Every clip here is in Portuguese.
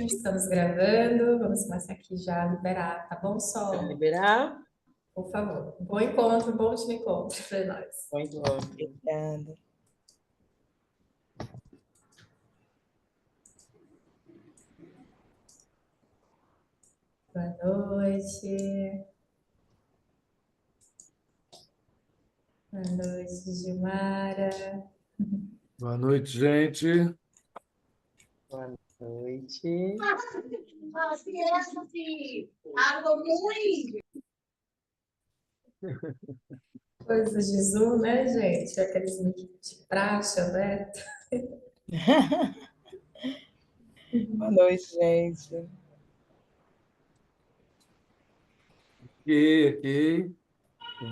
Estamos gravando, vamos começar aqui já a liberar, tá bom, Quer Sol? liberar? Por favor. Bom encontro, bom último encontro para nós. Muito bom. Obrigada. Boa noite. Boa noite, Gilmara. Boa noite, gente. Boa noite. As crianças se água muito. Coisas de Zoom, né, gente? Aqueles mic de praxe aberto. Boa noite, gente. Ok.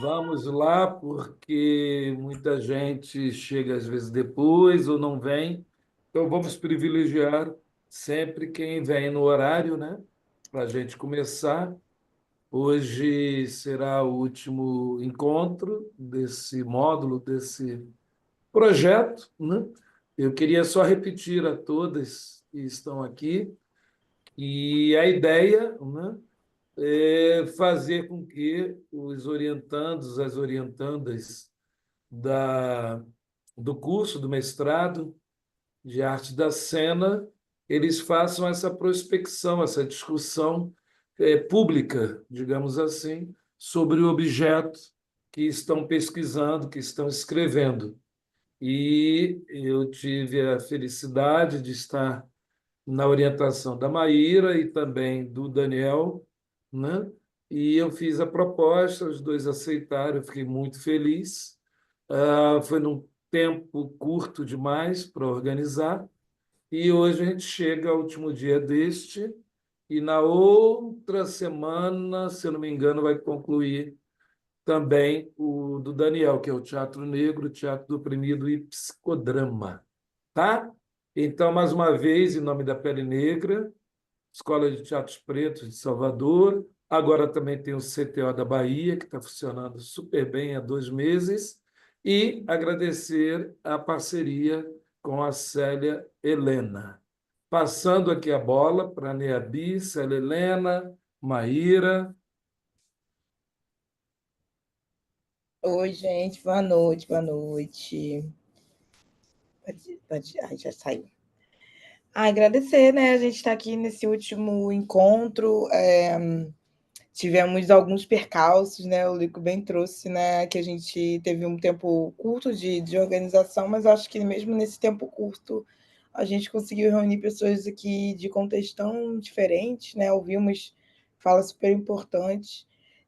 Vamos lá, porque muita gente chega às vezes depois ou não vem. Então, vamos privilegiar sempre quem vem no horário, né? Para a gente começar. Hoje será o último encontro desse módulo, desse projeto, né? Eu queria só repetir a todas que estão aqui e a ideia, né, é fazer com que os orientandos, as orientandas do curso, do mestrado de arte da cena, eles façam essa prospecção, essa discussão pública, digamos assim, sobre o objeto que estão pesquisando, que estão escrevendo. E eu tive a felicidade de estar na orientação da Maíra e também do Daniel, né? E eu fiz a proposta, os dois aceitaram, eu fiquei muito feliz. Foi num tempo curto demais para organizar, e hoje a gente chega ao último dia deste, e na outra semana, se eu não me engano, vai concluir também o do Daniel, que é o Teatro Negro, Teatro do Oprimido e Psicodrama. Tá? Então, mais uma vez, em nome da Pele Negra, Escola de Teatros Pretos de Salvador, agora também tem o CTO da Bahia, que está funcionando super bem há 2 meses, e agradecer a parceria com a Célia Helena. Passando aqui a bola para a Neabi, Célia Helena, Maíra. Oi, gente. Boa noite, boa noite. Ai, já saiu. Agradecer, né? A gente está aqui nesse último encontro. Tivemos alguns percalços, né? O Lico bem trouxe, né? Que a gente teve um tempo curto de organização, mas acho que mesmo nesse tempo curto a gente conseguiu reunir pessoas aqui de contextos tão diferentes, né? Ouvimos falas super importantes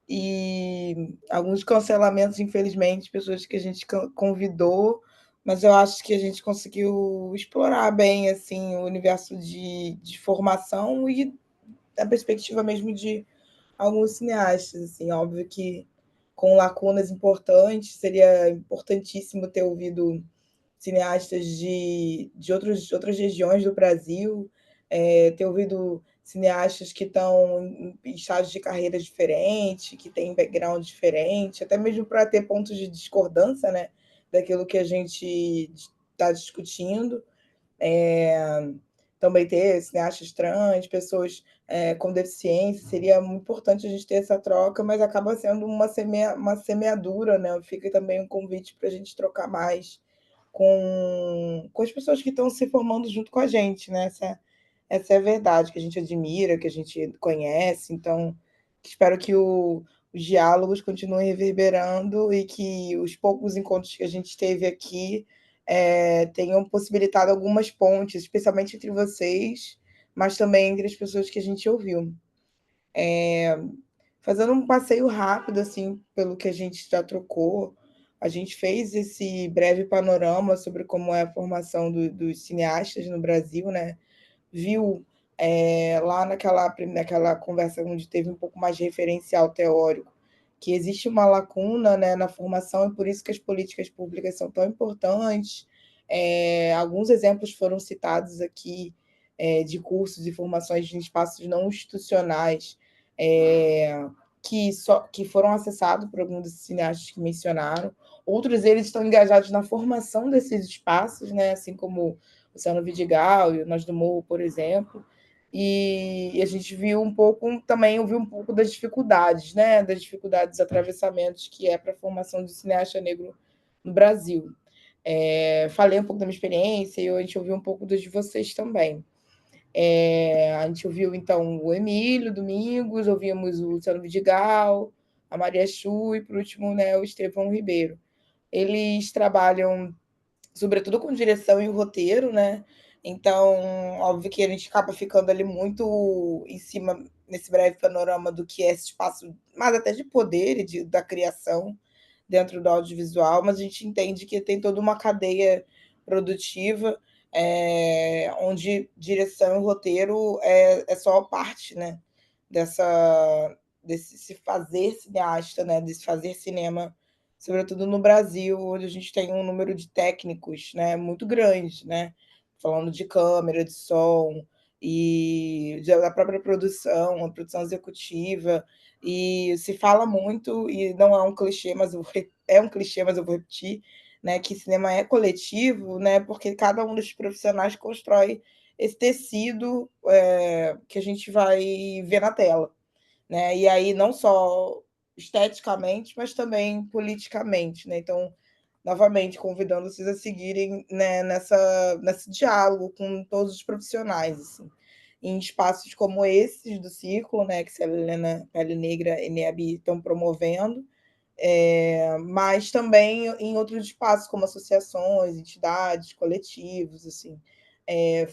e alguns cancelamentos, infelizmente, pessoas que a gente convidou, mas eu acho que a gente conseguiu explorar bem assim o universo de formação e a perspectiva mesmo de alguns cineastas, assim, óbvio que com lacunas importantes, seria importantíssimo ter ouvido cineastas outras regiões do Brasil, ter ouvido cineastas que estão em estágios de carreira diferentes, que têm background diferente, até mesmo para ter pontos de discordância, né, daquilo que a gente está discutindo. É, também ter cineastas trans, pessoas com deficiência, seria muito importante a gente ter essa troca, mas acaba sendo uma semeadura, né? Fica também um convite para a gente trocar mais com as pessoas que estão se formando junto com a gente, né? Essa é a verdade, que a gente admira, que a gente conhece, então espero que os diálogos continuem reverberando e que os poucos encontros que a gente teve aqui tenham possibilitado algumas pontes, especialmente entre vocês, mas também entre as pessoas que a gente ouviu. Fazendo um passeio rápido, assim, pelo que a gente já trocou, a gente fez esse breve panorama sobre como é a formação dos cineastas no Brasil, né? Viu lá naquela conversa onde teve um pouco mais de referencial teórico, que existe uma lacuna, né, na formação e por isso que as políticas públicas são tão importantes. Alguns exemplos foram citados aqui de cursos e formações em espaços não institucionais que foram acessados por alguns dos cineastas que mencionaram. Outros eles estão engajados na formação desses espaços, né, assim como o Luciano Vidigal e o Nós do Morro, por exemplo. e a gente viu um pouco, também ouviu um pouco das dificuldades, né? Das dificuldades, atravessamentos que é para a formação de cineasta negro no Brasil. Falei um pouco da minha experiência e a gente ouviu um pouco dos de vocês também. A gente ouviu, então, o Emílio Domingos, ouvimos o Luciano Vidigal, a Maria Chu e, por último, né, o Estevão Ribeiro. Eles trabalham, sobretudo, com direção e roteiro, né? Então, óbvio que a gente acaba ficando ali muito em cima, nesse breve panorama, do que é esse espaço, mais até de poder e da criação dentro do audiovisual, mas a gente entende que tem toda uma cadeia produtiva, onde direção e roteiro é só parte, né, desse se fazer cineasta, né, desse fazer cinema, sobretudo no Brasil, onde a gente tem um número de técnicos, né, muito grande, né, falando de câmera, de som e da própria produção, a produção executiva, e se fala muito, e não é um clichê, mas é um clichê, mas eu vou repetir, né, que cinema é coletivo, né, porque cada um dos profissionais constrói esse tecido que a gente vai ver na tela, né? E aí não só esteticamente, mas também politicamente, né? Então, novamente, convidando vocês a seguirem, né, nesse diálogo com todos os profissionais, assim, em espaços como esses do Círculo, né, que a Helena Pele Negra e NEAB estão promovendo, mas também em outros espaços, como associações, entidades, coletivos, assim.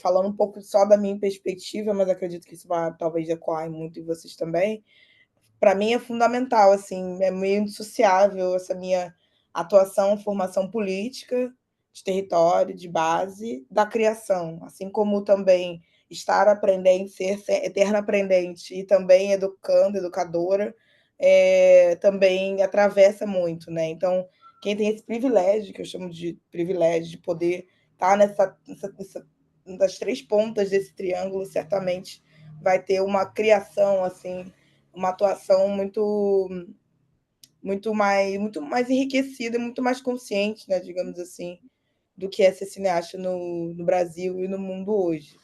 Falando um pouco só da minha perspectiva, mas acredito que isso vai talvez ecoar muito em vocês também. Para mim é fundamental, assim, é meio indissociável essa minha atuação, formação política, de território, de base, da criação, assim como também estar aprendendo, ser eterna aprendente e também educando, educadora, também atravessa muito, né? Então, quem tem esse privilégio, que eu chamo de privilégio, de poder estar das três pontas desse triângulo, certamente vai ter uma criação, assim, uma atuação muito mais enriquecida, muito mais consciente, né, digamos assim, do que é ser cineasta no Brasil e no mundo hoje.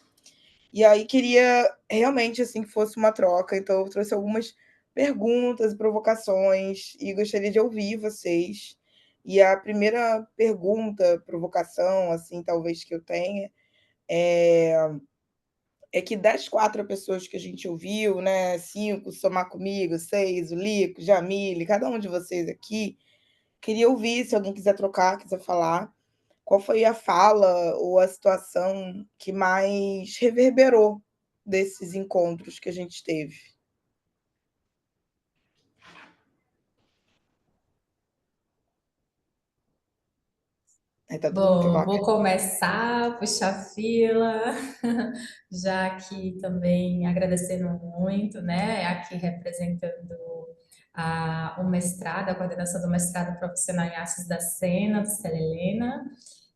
E aí queria realmente assim que fosse uma troca, então eu trouxe algumas perguntas e provocações e gostaria de ouvir vocês. E a primeira pergunta, provocação, assim, talvez que eu tenha, é que das 4 pessoas que a gente ouviu, né, 5, somar comigo, 6, o Lico, Jamile, cada um de vocês aqui, queria ouvir, se alguém quiser trocar, quiser falar, qual foi a fala ou a situação que mais reverberou desses encontros que a gente teve. Aí tá todo mundo com Bom, aquela vou começar, puxar fila, já aqui também agradecendo muito, né? Aqui representando o mestrado, a coordenação do mestrado profissional em artes da cena, do Célia Helena,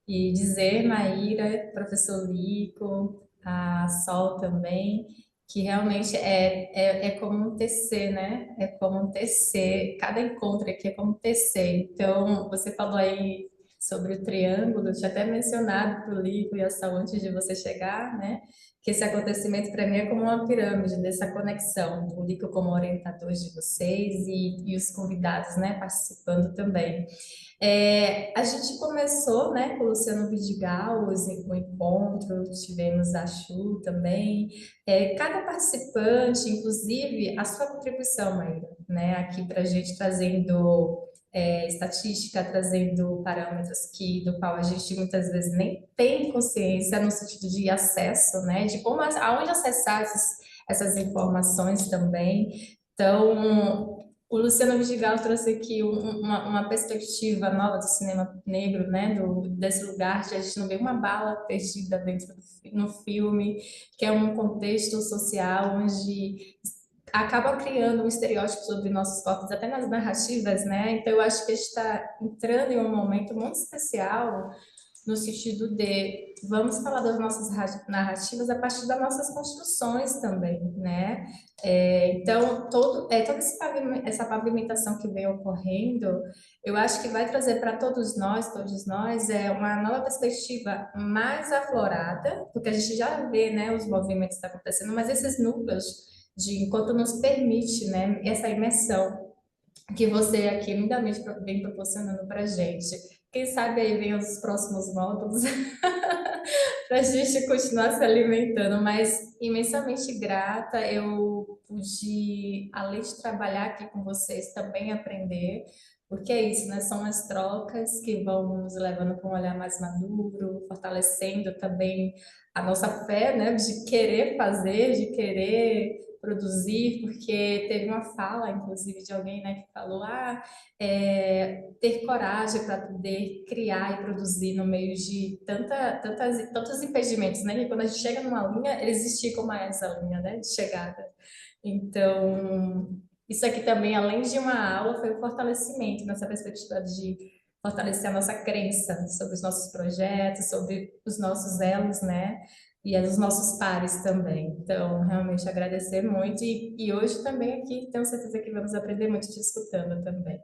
e dizer, Maíra, professor Lico, a Sol também, que realmente é como um TC, né? É como um TC, cada encontro aqui é como um TC. Então, você falou aí sobre o triângulo, eu tinha até mencionado para o Lico e a Sal antes de você chegar, né? Que esse acontecimento para mim é como uma pirâmide dessa conexão, o Lico como orientador de vocês e os convidados, né, participando também. A gente começou, né, com o Luciano Vidigal, o encontro, tivemos a Chu também. Cada participante, inclusive, a sua contribuição, Maíra, né, aqui para a gente trazendo estatística, trazendo parâmetros do qual a gente muitas vezes nem tem consciência no sentido de acesso, né, de como, aonde acessar essas informações também. Então, o Luciano Vidigal trouxe aqui uma perspectiva nova do cinema negro, né, desse lugar de a gente não vê uma bala perdida no filme, que é um contexto social onde acaba criando um estereótipo sobre nossos corpos, até nas narrativas, né? Então, eu acho que a gente está entrando em um momento muito especial no sentido de vamos falar das nossas narrativas a partir das nossas construções também, né? Então, toda essa pavimentação que vem ocorrendo, eu acho que vai trazer para todos nós, uma nova perspectiva mais aflorada, porque a gente já vê, né, os movimentos que estão acontecendo, mas esses núcleos de enquanto nos permite, né, essa imersão que você aqui lindamente vem proporcionando para a gente. Quem sabe aí vem os próximos módulos para a gente continuar se alimentando, mas imensamente grata. Eu pude, além de trabalhar aqui com vocês, também aprender, porque é isso, né? São as trocas que vão nos levando para um olhar mais maduro, fortalecendo também a nossa fé, né? De querer fazer, de querer produzir, porque teve uma fala, inclusive, de alguém, né, que falou, ter coragem para poder criar e produzir no meio de tantos impedimentos, né? Que quando a gente chega numa linha, eles esticam mais a linha, né? De chegada. Então, isso aqui também, além de uma aula, foi um fortalecimento nessa perspectiva de fortalecer a nossa crença sobre os nossos projetos, sobre os nossos elos, né? E a dos nossos pares também. Então, realmente agradecer muito. E hoje também aqui, tenho certeza que vamos aprender muito te escutando também.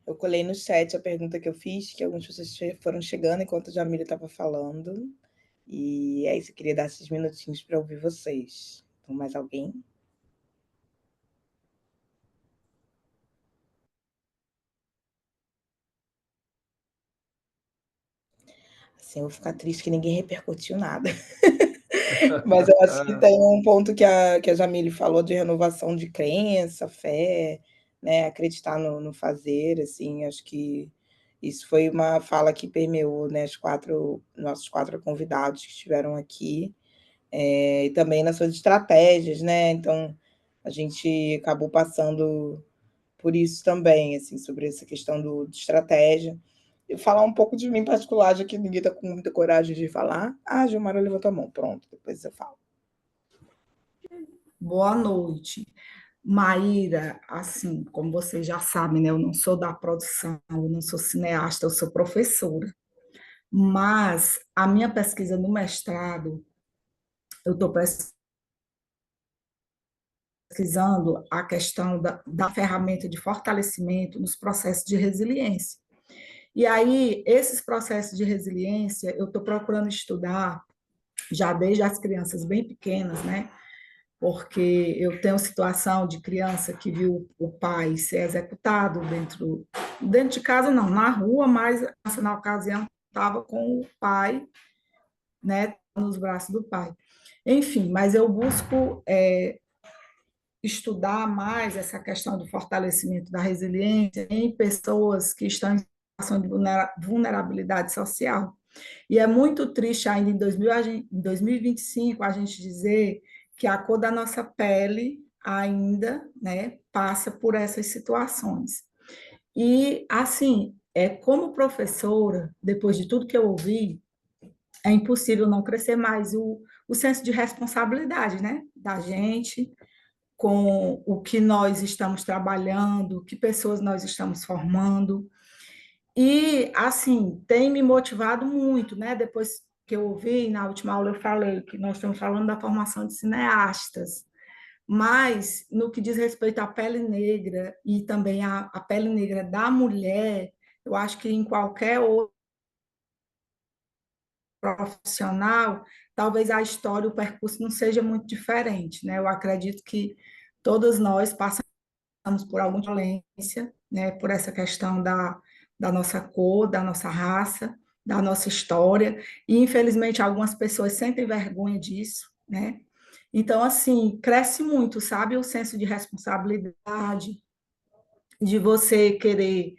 Eu colei no chat a pergunta que eu fiz, que algumas pessoas foram chegando enquanto a Jamila estava falando. E é isso, eu queria dar esses minutinhos para ouvir vocês. Então, mais alguém? Assim, eu vou ficar triste que ninguém repercutiu nada. Mas eu acho que tem um ponto que a Jamile falou de renovação de crença, fé, né? Acreditar no fazer, assim, acho que isso foi uma fala que permeou, né, nossos 4 convidados que estiveram aqui, e também nas suas estratégias, né? Então, a gente acabou passando por isso também, assim, sobre essa questão de estratégia. E falar um pouco de mim em particular, já que ninguém está com muita coragem de falar. Ah, Gilmara levantou a mão, pronto, depois eu falo. Boa noite. Maíra, assim, como vocês já sabem, né, eu não sou da produção, eu não sou cineasta, eu sou professora. Mas a minha pesquisa no mestrado, eu estou pesquisando a questão da ferramenta de fortalecimento nos processos de resiliência. E aí, esses processos de resiliência, eu estou procurando estudar já desde as crianças bem pequenas, né? Porque eu tenho situação de criança que viu o pai ser executado dentro de casa, não, na rua, mas na ocasião estava com o pai, né, nos braços do pai. Enfim, mas eu busco estudar mais essa questão do fortalecimento da resiliência em pessoas que estão em situação de vulnerabilidade social. E é muito triste ainda em 2025 a gente dizer que a cor da nossa pele ainda, né, passa por essas situações. E, assim, como professora, depois de tudo que eu ouvi, é impossível não crescer mais o senso de responsabilidade, né, da gente com o que nós estamos trabalhando, que pessoas nós estamos formando. E, assim, tem me motivado muito, né? Depois que eu ouvi, na última aula eu falei que nós estamos falando da formação de cineastas, mas no que diz respeito à pele negra e também à pele negra da mulher, eu acho que em qualquer outro profissional, talvez a história, o percurso não seja muito diferente, né? Eu acredito que todas nós passamos por alguma violência, né? Por essa questão da nossa cor, da nossa raça, da nossa história, e infelizmente algumas pessoas sentem vergonha disso, né? Então, assim, cresce muito, sabe, o senso de responsabilidade, de você querer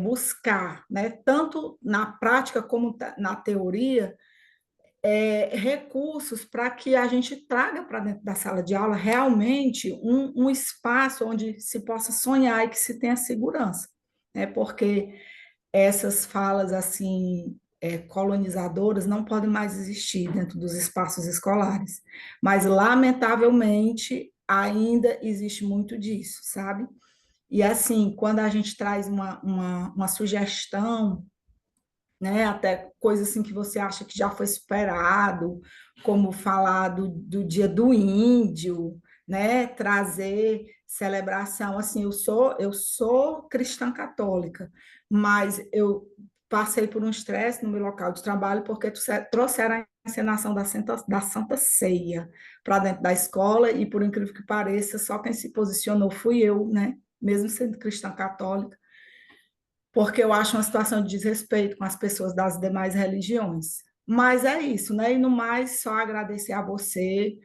buscar, né, tanto na prática como na teoria, recursos para que a gente traga para dentro da sala de aula realmente um espaço onde se possa sonhar e que se tenha segurança, né? Porque essas falas assim colonizadoras não podem mais existir dentro dos espaços escolares, mas lamentavelmente ainda existe muito disso, sabe? E assim, quando a gente traz uma sugestão, né, até coisa assim que você acha que já foi superado, como falar do Dia do Índio, né, trazer celebração, assim, eu sou cristã católica, mas eu passei por um estresse no meu local de trabalho porque trouxeram a encenação da Santa Ceia para dentro da escola e, por incrível que pareça, só quem se posicionou fui eu, né, mesmo sendo cristã católica, porque eu acho uma situação de desrespeito com as pessoas das demais religiões. Mas é isso, né? E no mais, só agradecer a você,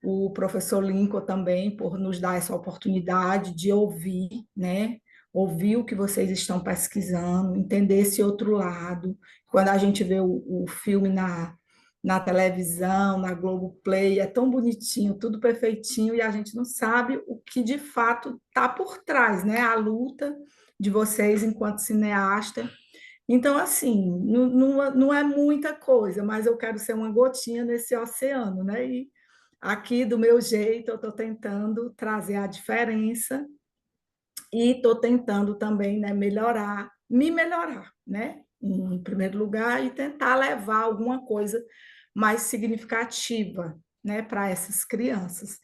o professor Lincoln também, por nos dar essa oportunidade de ouvir, né? Ouvir o que vocês estão pesquisando, entender esse outro lado. Quando a gente vê o filme na televisão, na Globoplay, é tão bonitinho, tudo perfeitinho, e a gente não sabe o que de fato está por trás, né? A luta de vocês enquanto cineasta. Então, assim, não é muita coisa, mas eu quero ser uma gotinha nesse oceano, né? E aqui, do meu jeito, eu estou tentando trazer a diferença e estou tentando também, né, me melhorar, né? Em primeiro lugar, e tentar levar alguma coisa mais significativa, né, para essas crianças.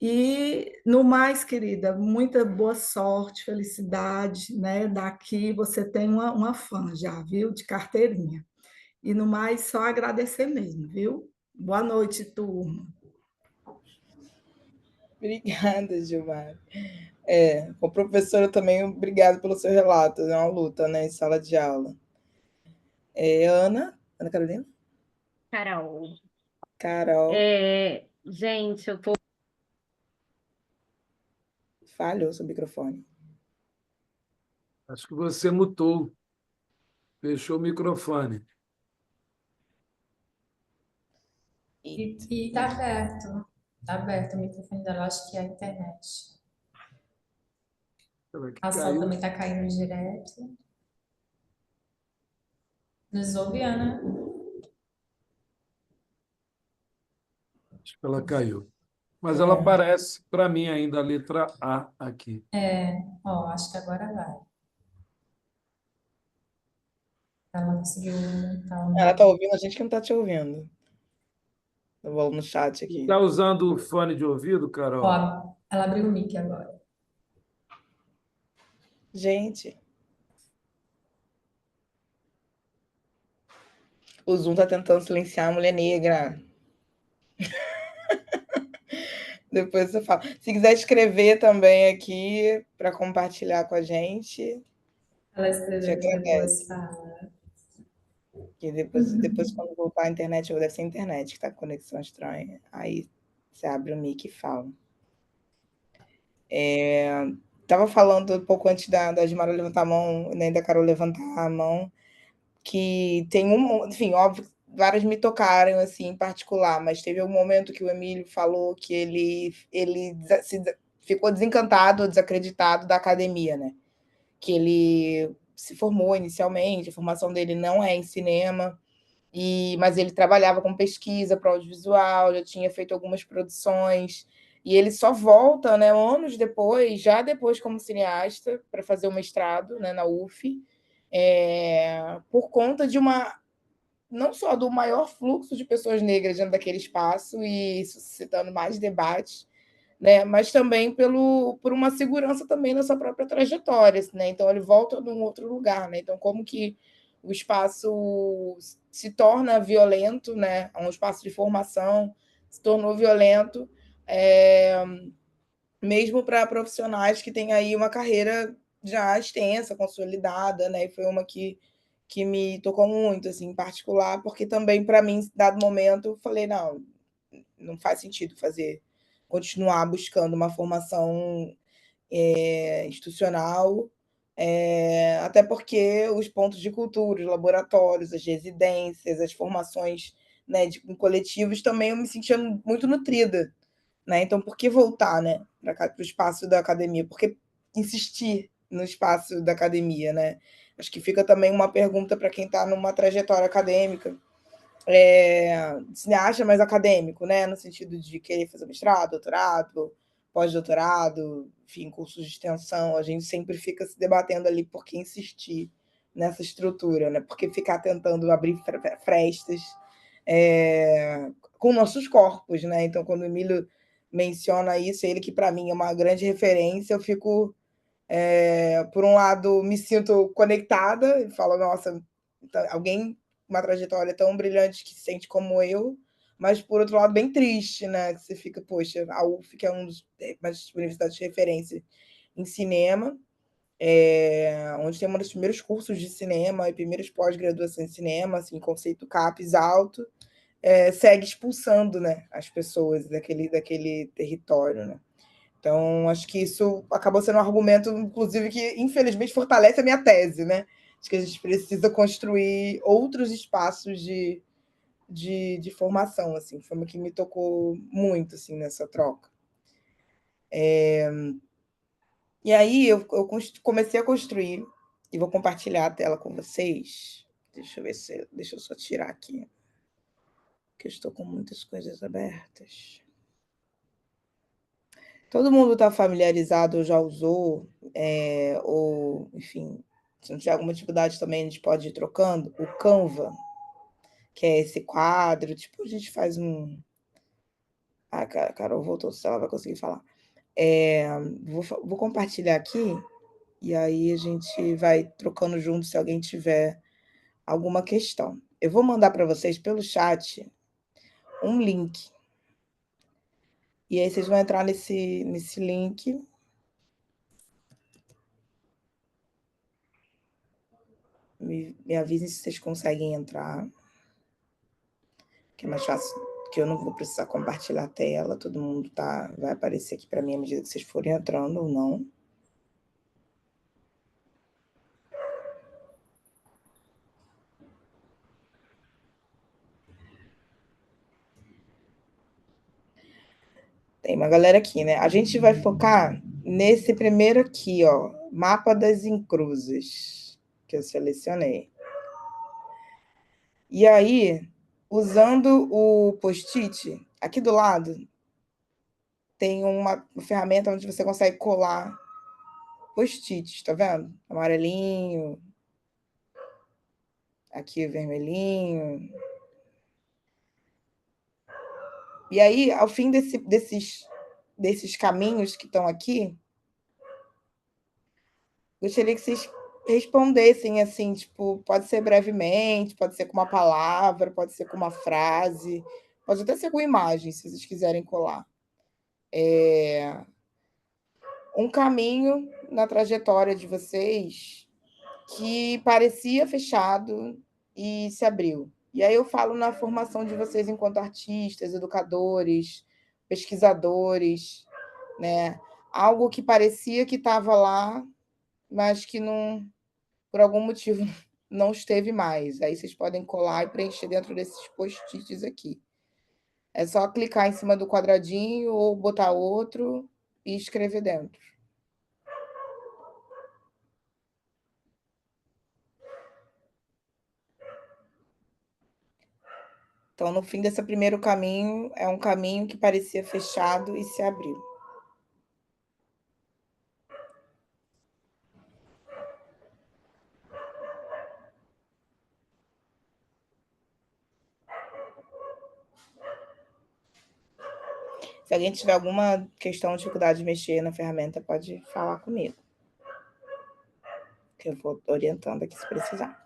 E, no mais, querida, muita boa sorte, felicidade, né? Daqui você tem uma fã já, viu? De carteirinha. E, no mais, só agradecer mesmo, viu? Boa noite, turma. Obrigada, Gilmar. Com a professora também, obrigado pelo seu relato. É uma luta, né, em sala de aula. Ana Carolina? Carol. Carol, Gente, eu tô. falhou seu microfone. Acho que você mutou, fechou o microfone. E tá aberto o microfone dela, acho que é a internet. Será que A sol caiu? também tá caindo direto. Nos ouve, Ana? Acho que ela caiu. Mas ela aparece para mim ainda a letra A aqui. Ó, acho que agora vai. Ela conseguiu montar Ela um. está ouvindo a gente que não está te ouvindo. Eu vou no chat aqui. Está usando o fone de ouvido, Carol? Ó, ela abriu o mic agora. Gente, o Zoom está tentando silenciar a mulher negra. Depois você fala. Se quiser escrever também aqui para compartilhar com a gente, Ela te escreveu que agradece. depois fala. Que depois, quando voltar a internet, ou deve ser a internet que está com conexão estranha. Aí você abre o mic e fala. Estava falando um pouco antes da Gilmara levantar a mão, nem da Carol levantar a mão, que tem enfim, óbvio, várias me tocaram assim em particular, mas teve um momento que o Emílio falou que ele ficou desencantado, desacreditado da academia, né? Que ele se formou inicialmente, a formação dele não é em cinema, mas ele trabalhava com pesquisa para audiovisual, já tinha feito algumas produções, e ele só volta, né, anos depois, já depois como cineasta, para fazer o mestrado, né, na UF, por conta de não só do maior fluxo de pessoas negras dentro daquele espaço e suscitando mais debates, né, mas também por uma segurança também na sua própria trajetória, né? Então ele volta num outro lugar, né? Então como que o espaço se torna violento, né? Um espaço de formação se tornou violento, mesmo para profissionais que têm aí uma carreira já extensa, consolidada, né? E foi uma que me tocou muito, assim, em particular, porque também para mim, dado momento, eu falei não faz sentido continuar buscando uma formação institucional, até porque os pontos de cultura, os laboratórios, as residências, as formações, né, em coletivos, também eu me sentia muito nutrida. Né? Então, por que voltar, né, para o espaço da academia? Por que insistir no espaço da academia? Né? Acho que fica também uma pergunta para quem está numa trajetória acadêmica, se acha mais acadêmico, né? No sentido de querer fazer mestrado, doutorado, pós-doutorado, enfim, cursos de extensão, a gente sempre fica se debatendo ali por que insistir nessa estrutura, né? Porque ficar tentando abrir frestas com nossos corpos, né? Então, quando o Emílio menciona isso, ele que para mim é uma grande referência, eu fico, por um lado, me sinto conectada e falo, nossa, alguém com uma trajetória tão brilhante que se sente como eu, mas por outro lado bem triste, né? Que você fica, poxa, a UF, que é uma das universidades de referência em cinema, onde tem um dos primeiros cursos de cinema e primeiras pós-graduações em cinema, assim, conceito CAPES alto, segue expulsando, né, as pessoas daquele território, né? Então, acho que isso acabou sendo um argumento, inclusive, que infelizmente fortalece a minha tese, né? Acho que a gente precisa construir outros espaços de formação, assim, foi uma que me tocou muito, assim, nessa troca. E aí eu comecei a construir, e vou compartilhar a tela com vocês. Deixa eu só tirar aqui, que eu estou com muitas coisas abertas. Todo mundo está familiarizado ou já usou, ou, enfim, se não tiver alguma dificuldade também, a gente pode ir trocando, o Canva, que é esse quadro, tipo, a gente faz um... Ah, a Carol voltou, se ela vai conseguir falar. Vou compartilhar aqui, e aí a gente vai trocando junto se alguém tiver alguma questão. Eu vou mandar para vocês pelo chat um link. E aí vocês vão entrar nesse link. Me avisem se vocês conseguem entrar. Que é mais fácil, que eu não vou precisar compartilhar a tela. Todo mundo vai aparecer aqui para mim à medida que vocês forem entrando ou não. Tem uma galera aqui, né? A gente vai focar nesse primeiro aqui, ó, mapa das encruzes, que eu selecionei. E aí, usando o post-it, aqui do lado tem uma ferramenta onde você consegue colar post-its, tá vendo? Amarelinho, aqui vermelhinho. E aí, ao fim desses caminhos que estão aqui, gostaria que vocês respondessem assim, tipo, pode ser brevemente, pode ser com uma palavra, pode ser com uma frase, pode até ser com imagem, se vocês quiserem colar. Um caminho na trajetória de vocês que parecia fechado e se abriu. E aí eu falo na formação de vocês enquanto artistas, educadores, pesquisadores, né? Algo que parecia que estava lá, mas que não, por algum motivo não esteve mais. Aí vocês podem colar e preencher dentro desses post-its aqui. É só clicar em cima do quadradinho ou botar outro e escrever dentro. Então, no fim desse primeiro caminho, é um caminho que parecia fechado e se abriu. Se alguém tiver alguma questão, dificuldade de mexer na ferramenta, pode falar comigo, que eu vou orientando aqui se precisar.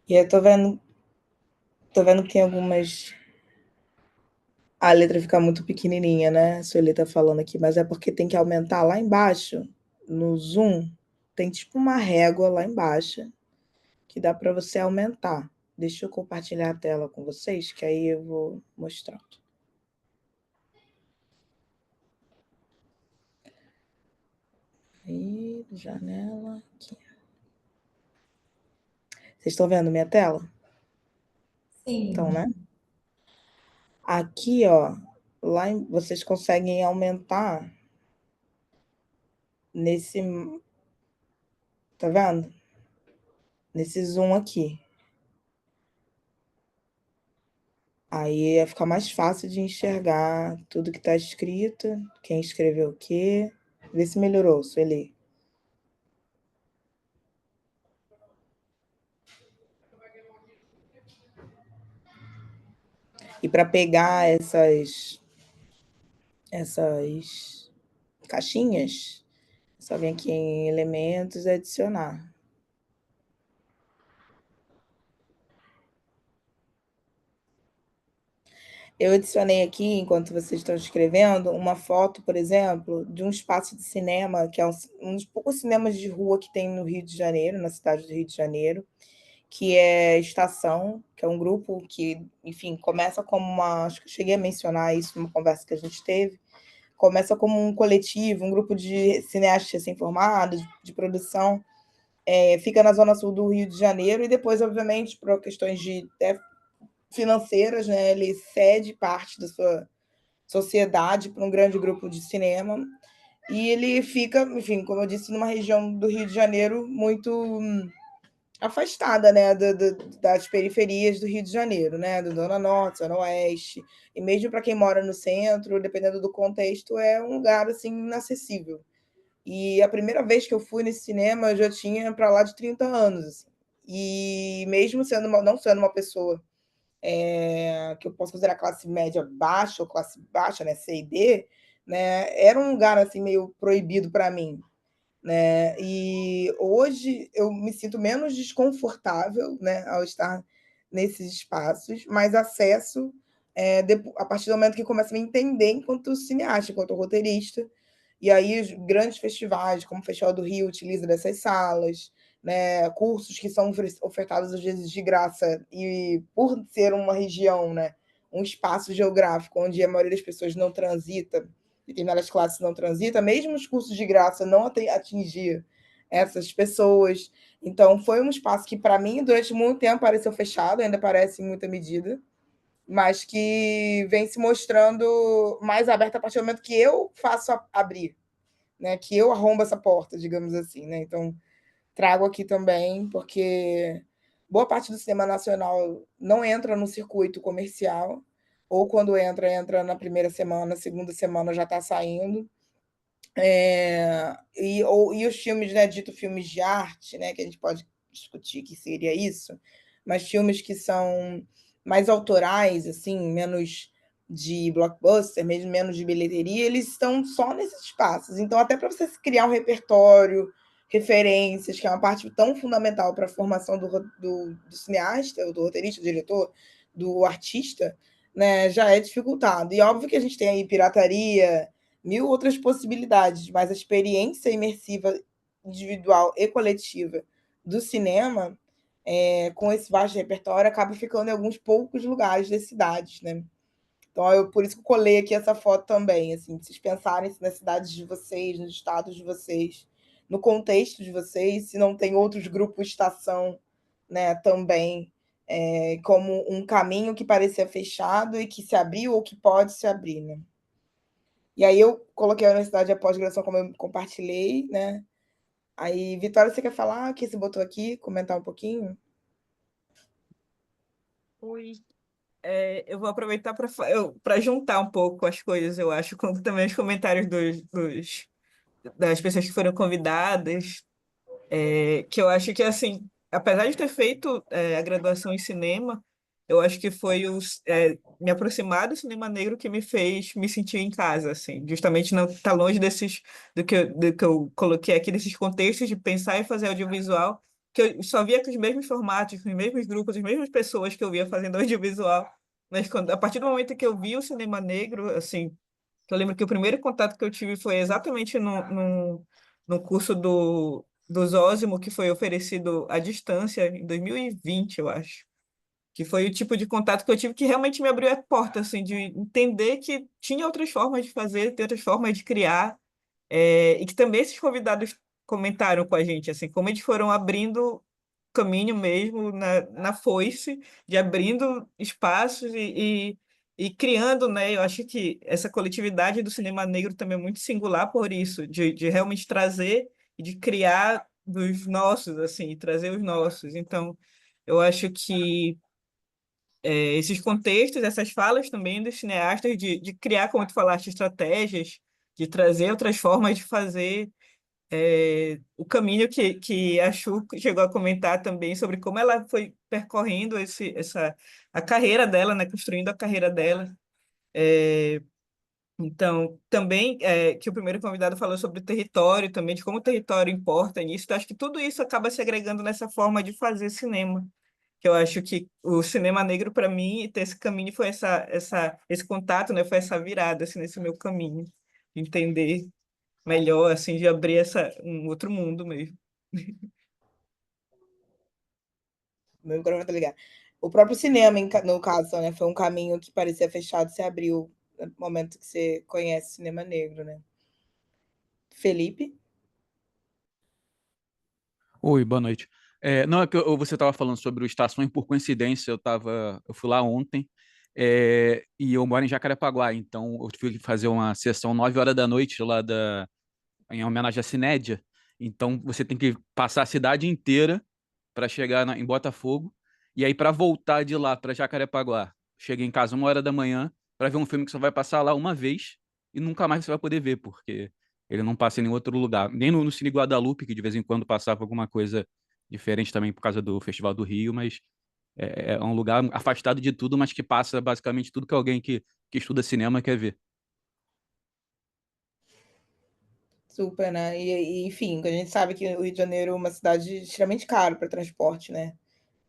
E eu tô vendo que tem algumas. A letra fica muito pequenininha, né? A Sueli tá falando aqui, mas é porque tem que aumentar lá embaixo, no zoom, tem tipo uma régua lá embaixo que dá para você aumentar. Deixa eu compartilhar a tela com vocês, que aí eu vou mostrar. Aí, janela aqui. Vocês estão vendo minha tela? Então, né? Sim. Aqui, ó, vocês conseguem aumentar nesse, tá vendo? Nesse zoom aqui. Aí ia ficar mais fácil de enxergar tudo que está escrito, quem escreveu o quê. Vê se melhorou, Sueli. E para pegar essas caixinhas, só vem aqui em elementos e adicionar. Eu adicionei aqui, enquanto vocês estão escrevendo, uma foto, por exemplo, de um espaço de cinema, que é um dos poucos cinemas de rua que tem no Rio de Janeiro, na cidade do Rio de Janeiro, que é Estação, que é um grupo que, enfim, começa como uma. Acho que eu cheguei a mencionar isso numa conversa que a gente teve. Começa como um coletivo, um grupo de cineastas recém-formados, de produção, fica na zona sul do Rio de Janeiro, e depois, obviamente, por questões financeiras, né, ele cede parte da sua sociedade para um grande grupo de cinema, e ele fica, enfim, como eu disse, numa região do Rio de Janeiro muito afastada, né, das periferias do Rio de Janeiro, né, do Zona Norte, Zona Oeste, e mesmo para quem mora no centro, dependendo do contexto, é um lugar assim inacessível. E a primeira vez que eu fui nesse cinema, eu já tinha para lá de 30 anos, assim. E mesmo não sendo uma pessoa que eu posso considerar classe média baixa ou classe baixa, né, C e D, né, era um lugar assim meio proibido para mim, né? E hoje eu me sinto menos desconfortável, né, ao estar nesses espaços, mas acesso a partir do momento que começo a me entender enquanto cineasta, enquanto roteirista. E aí os grandes festivais, como o Festival do Rio, utilizam dessas salas, né, cursos que são ofertados às vezes de graça, e por ser uma região, né, um espaço geográfico onde a maioria das pessoas não transita, determinadas classes não transita, mesmo os cursos de graça não atingia essas pessoas. Então, foi um espaço que, para mim, durante muito tempo pareceu fechado, ainda parece em muita medida, mas que vem se mostrando mais aberto a partir do momento que eu faço abrir, né? Que eu arrombo essa porta, digamos assim, né? Então, trago aqui também, porque boa parte do cinema nacional não entra no circuito comercial, ou quando entra, entra na primeira semana, segunda semana já está saindo. E os filmes, né, dito filmes de arte, né, que a gente pode discutir que seria isso, mas filmes que são mais autorais, assim, menos de blockbuster, mesmo menos de bilheteria, eles estão só nesses espaços. Então, até para você criar um repertório, referências, que é uma parte tão fundamental para a formação do cineasta, do roteirista, do diretor, do artista, né, já é dificultado. E óbvio que a gente tem aí pirataria, mil outras possibilidades, mas a experiência imersiva individual e coletiva do cinema, com esse vasto repertório, acaba ficando em alguns poucos lugares das cidades, né? Então, por isso que eu colei aqui essa foto também, assim, vocês pensarem nas cidades de vocês, nos estados de vocês, no contexto de vocês, se não tem outros grupos estação, né, também, como um caminho que parecia fechado e que se abriu ou que pode se abrir, né? E aí eu coloquei a universidade de pós-graduação, como eu compartilhei, né? Aí, Vitória, você quer falar o que você botou aqui, comentar um pouquinho? Oi. Eu vou aproveitar para juntar um pouco as coisas, eu acho, com também os comentários das pessoas que foram convidadas, que eu acho que, assim, apesar de ter feito a graduação em cinema, eu acho que foi me aproximar do cinema negro que me fez me sentir em casa, assim, justamente não estar longe do que eu coloquei aqui, desses contextos de pensar e fazer audiovisual, que eu só via com os mesmos formatos, com os mesmos grupos, as mesmas pessoas que eu via fazendo audiovisual. Mas a partir do momento que eu vi o cinema negro, assim, eu lembro que o primeiro contato que eu tive foi exatamente no curso do Zósimo, que foi oferecido à distância em 2020, eu acho. Que foi o tipo de contato que eu tive que realmente me abriu a porta, assim, de entender que tinha outras formas de fazer, tem outras formas de criar, e que também esses convidados comentaram com a gente, assim, como eles foram abrindo caminho mesmo na foice, de abrindo espaços e criando, né? Eu acho que essa coletividade do cinema negro também é muito singular por isso, de realmente trazer e de criar dos nossos, assim, trazer os nossos. Então, eu acho que esses contextos, essas falas também dos cineastas de criar, como tu falaste, estratégias, de trazer outras formas de fazer o caminho que a Chu chegou a comentar também sobre como ela foi percorrendo a carreira dela, né, construindo a carreira dela. Então, também que o primeiro convidado falou sobre o território, também de como o território importa nisso. Então, acho que tudo isso acaba se agregando nessa forma de fazer cinema. Que eu acho que o cinema negro, para mim, ter esse caminho foi esse contato, né, foi essa virada assim, nesse meu caminho. Entender melhor, assim, de abrir um outro mundo mesmo. Meu microfone tá ligado. O próprio cinema, no caso, né, foi um caminho que parecia fechado, se abriu no momento que você conhece cinema negro, né? Felipe? Oi, boa noite. Não, é que você estava falando sobre o Estações, por coincidência, eu fui lá ontem, e eu moro em Jacarepaguá, então eu tive que fazer uma sessão 9 horas da noite em homenagem à Cinédia. Então você tem que passar a cidade inteira para chegar em Botafogo, e aí para voltar de lá para Jacarepaguá, chega em casa 1 hora da manhã para ver um filme que só vai passar lá uma vez e nunca mais você vai poder ver, porque ele não passa em nenhum outro lugar. Nem no Cine Guadalupe, que de vez em quando passava alguma coisa diferente também por causa do Festival do Rio, mas é um lugar afastado de tudo, mas que passa basicamente tudo que alguém que estuda cinema quer ver. Super, né? Enfim, a gente sabe que o Rio de Janeiro é uma cidade extremamente cara para transporte, né?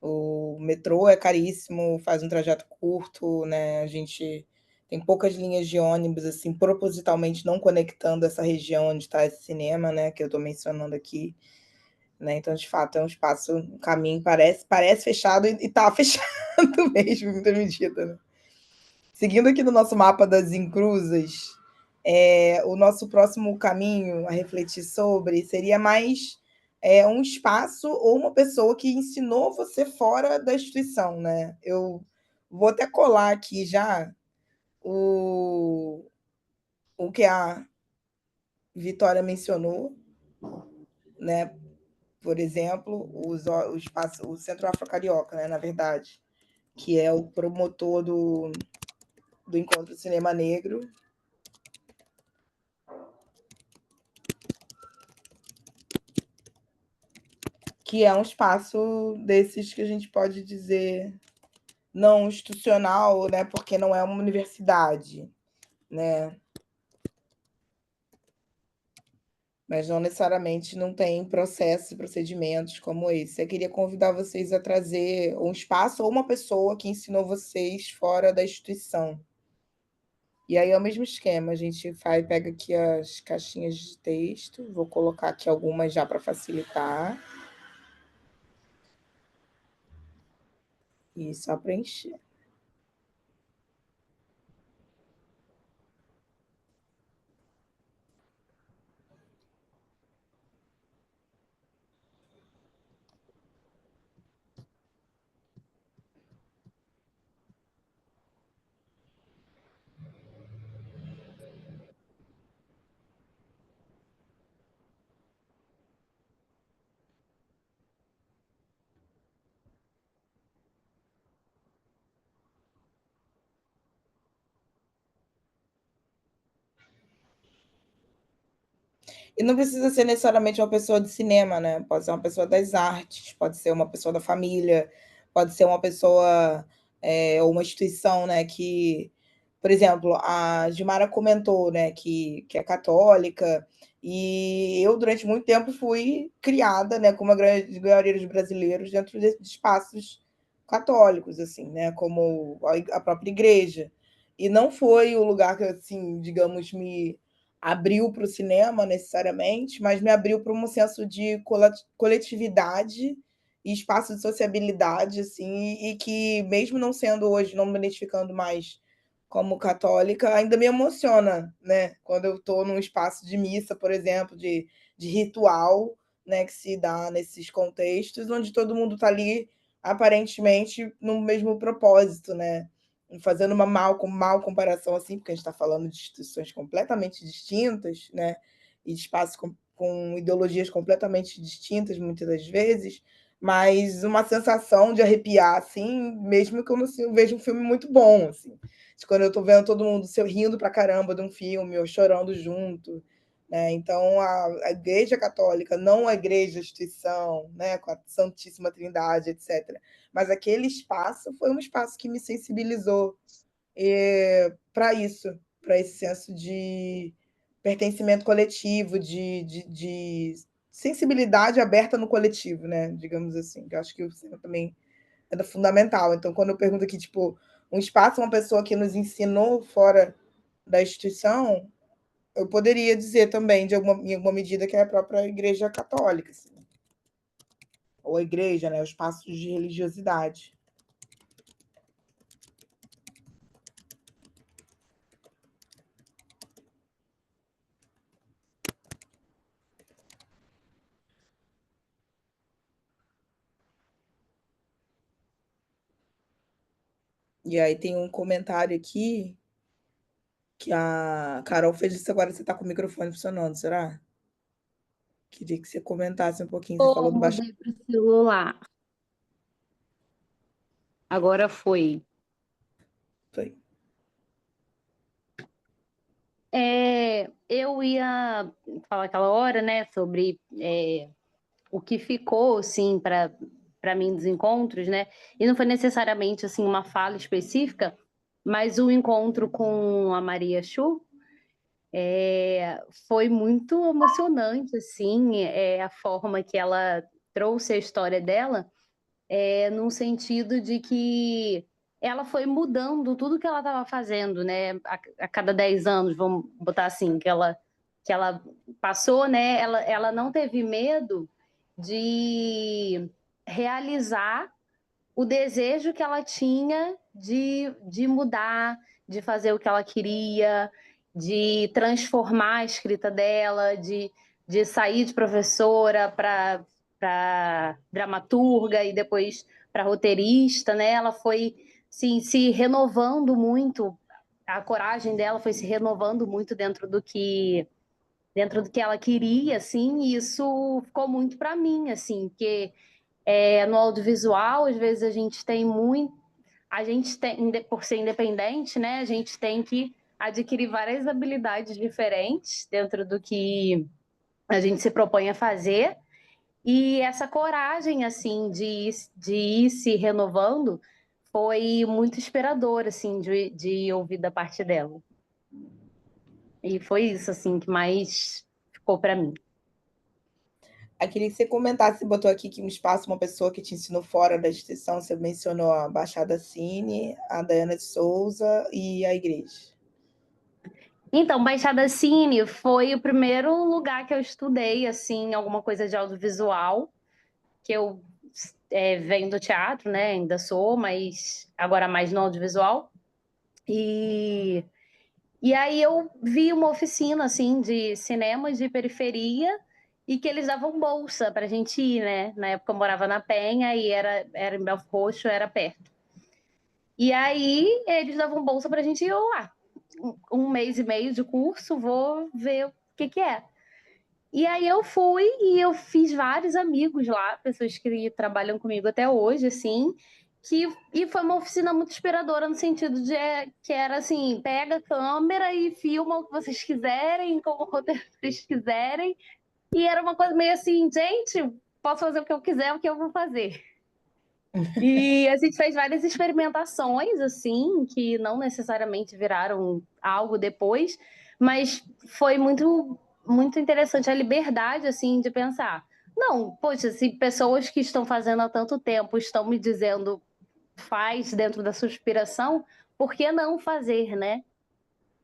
O metrô é caríssimo, faz um trajeto curto, né? A gente tem poucas linhas de ônibus, assim, propositalmente não conectando essa região onde está esse cinema, né? Que eu estou mencionando aqui, né? Então, de fato, é um espaço, um caminho parece fechado e está fechado mesmo, em muita medida, né? Seguindo aqui no nosso mapa das encruzas, o nosso próximo caminho a refletir sobre seria mais um espaço ou uma pessoa que ensinou você fora da instituição, né? Eu vou até colar aqui já o que a Vitória mencionou, né? Por exemplo, o espaço, o Centro Afro-Carioca, né? Na verdade, que é o promotor do Encontro Cinema Negro, que é um espaço desses que a gente pode dizer não institucional, né, porque não é uma universidade, né? Mas não necessariamente não tem processos e procedimentos como esse. Eu queria convidar vocês a trazer um espaço ou uma pessoa que ensinou vocês fora da instituição. E aí é o mesmo esquema, a gente pega aqui as caixinhas de texto, vou colocar aqui algumas já para facilitar. E só preencher. E não precisa ser necessariamente uma pessoa de cinema, né? Pode ser uma pessoa das artes, pode ser uma pessoa da família, pode ser uma pessoa ou uma instituição, né, que Por exemplo, a Gilmara comentou, né, que é católica, e eu, durante muito tempo, fui criada, né, como a grande maioria dos brasileiros, dentro de espaços católicos, assim, né, como a própria igreja. E não foi o lugar que, assim, digamos, me abriu para o cinema necessariamente, mas me abriu para um senso de coletividade e espaço de sociabilidade, assim, e que, mesmo não sendo hoje, não me identificando mais como católica, ainda me emociona, né? Quando eu estou num espaço de missa, por exemplo, de ritual, né? Que se dá nesses contextos, onde todo mundo está ali, aparentemente, no mesmo propósito, né? Fazendo uma mal comparação, assim, porque a gente está falando de instituições completamente distintas, né? E de espaços com ideologias completamente distintas, muitas das vezes, mas uma sensação de arrepiar, assim, mesmo que eu não veja um filme muito bom, assim. Quando eu estou vendo todo mundo rindo pra caramba de um filme ou chorando junto, né? Então, a Igreja Católica, não a igreja, a instituição, né? Com a Santíssima Trindade, etc. Mas aquele espaço foi um espaço que me sensibilizou para isso, para esse senso de pertencimento coletivo, de sensibilidade aberta no coletivo, né? Digamos assim, que eu acho que o cinema também é fundamental. Então, quando eu pergunto aqui, tipo, um espaço, uma pessoa que nos ensinou fora da instituição, eu poderia dizer também, em alguma medida, que é a própria Igreja Católica, assim. Ou a igreja, né? Os espaços de religiosidade. E aí tem um comentário aqui que a Carol fez isso agora, você está com o microfone funcionando, será? Queria que você comentasse um pouquinho, você falou Eu do baixo. mudei para o celular. Agora foi. Foi. Eu ia falar aquela hora, né, sobre o que ficou, assim, para mim dos encontros, né? E não foi necessariamente, assim, uma fala específica, mas o encontro com a Maria Chu foi muito emocionante, assim, a forma que ela trouxe a história dela, num sentido de que ela foi mudando tudo que ela estava fazendo, né? A cada 10 anos, vamos botar assim, que ela passou, né? Ela não teve medo de realizar o desejo que ela tinha de mudar, de fazer o que ela queria, de transformar a escrita dela, de sair de professora para dramaturga e depois para roteirista, né? Ela foi se renovando muito, a coragem dela foi se renovando muito dentro do que ela queria, assim, e isso ficou muito para mim, assim, porque no audiovisual, às vezes a gente tem, por ser independente, né, a gente tem que adquirir várias habilidades diferentes dentro do que a gente se propõe a fazer, e essa coragem, assim, de ir se renovando foi muito inspirador, assim, de ouvir da parte dela. E foi isso, assim, que mais ficou para mim. Eu queria que você comentasse, você botou aqui que um espaço, uma pessoa que te ensinou fora da instituição, você mencionou a Baixada Cine, a Daiana de Souza e a igreja. Então, Baixada Cine foi o primeiro lugar que eu estudei, assim, alguma coisa de audiovisual, que eu venho do teatro, né? Ainda sou, mas agora mais no audiovisual. E aí eu vi uma oficina, assim, de cinema de periferia e que eles davam bolsa para a gente ir, né? Na época eu morava na Penha e era em Belfort Roxo, era perto. E aí eles davam bolsa para a gente ir lá. Um mês e meio de curso, vou ver o que é. E aí eu fui e eu fiz vários amigos lá, pessoas que trabalham comigo até hoje, assim, e foi uma oficina muito inspiradora no sentido de que era assim, pega a câmera e filma o que vocês quiserem, como o roteiro vocês quiserem, e era uma coisa meio assim, gente, posso fazer o que eu quiser, o que eu vou fazer. E a gente fez várias experimentações, assim, que não necessariamente viraram algo depois, mas foi muito interessante a liberdade, assim, de pensar. Não, poxa, se pessoas que estão fazendo há tanto tempo estão me dizendo faz dentro da sua inspiração, por que não fazer, né?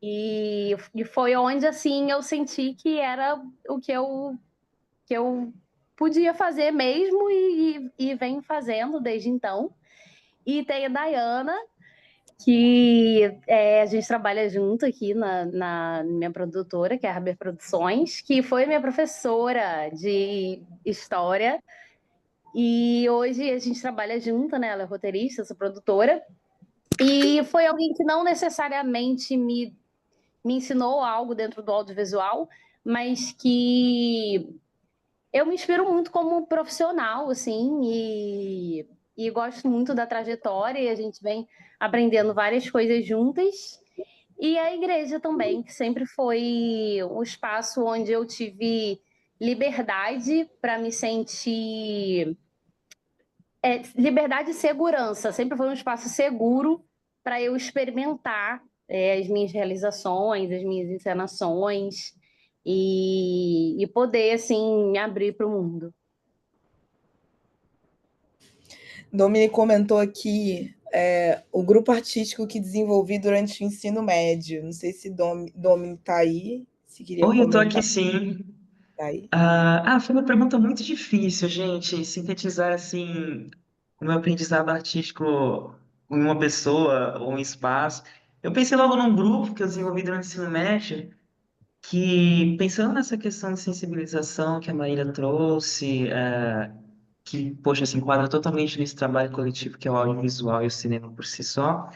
E foi onde, assim, eu senti que era o que eu podia fazer mesmo e venho fazendo desde então. E tem a Dayana, que a gente trabalha junto aqui na minha produtora, que é a Haber Produções, que foi minha professora de história. E hoje a gente trabalha junto, né? Ela é roteirista, eu sou produtora. E foi alguém que não necessariamente me ensinou algo dentro do audiovisual, mas que eu me inspiro muito como profissional, assim, e gosto muito da trajetória, e a gente vem aprendendo várias coisas juntas. E a igreja também, que sempre foi o espaço onde eu tive liberdade para me sentir. Liberdade e segurança, sempre foi um espaço seguro para eu experimentar as minhas realizações, as minhas encenações e poder, assim, me abrir para o mundo. Domini comentou aqui o grupo artístico que desenvolvi durante o ensino médio. Não sei se Domini está aí, se queria Oi, eu tô aqui comentar. sim. Tá aí? Foi uma pergunta muito difícil, gente. Sintetizar assim o meu aprendizado artístico em uma pessoa ou um espaço. Eu pensei logo num grupo que eu desenvolvi durante o ensino médio, que pensando nessa questão de sensibilização que a Maíra trouxe, que, poxa, se enquadra totalmente nesse trabalho coletivo que é o audiovisual e o cinema por si só,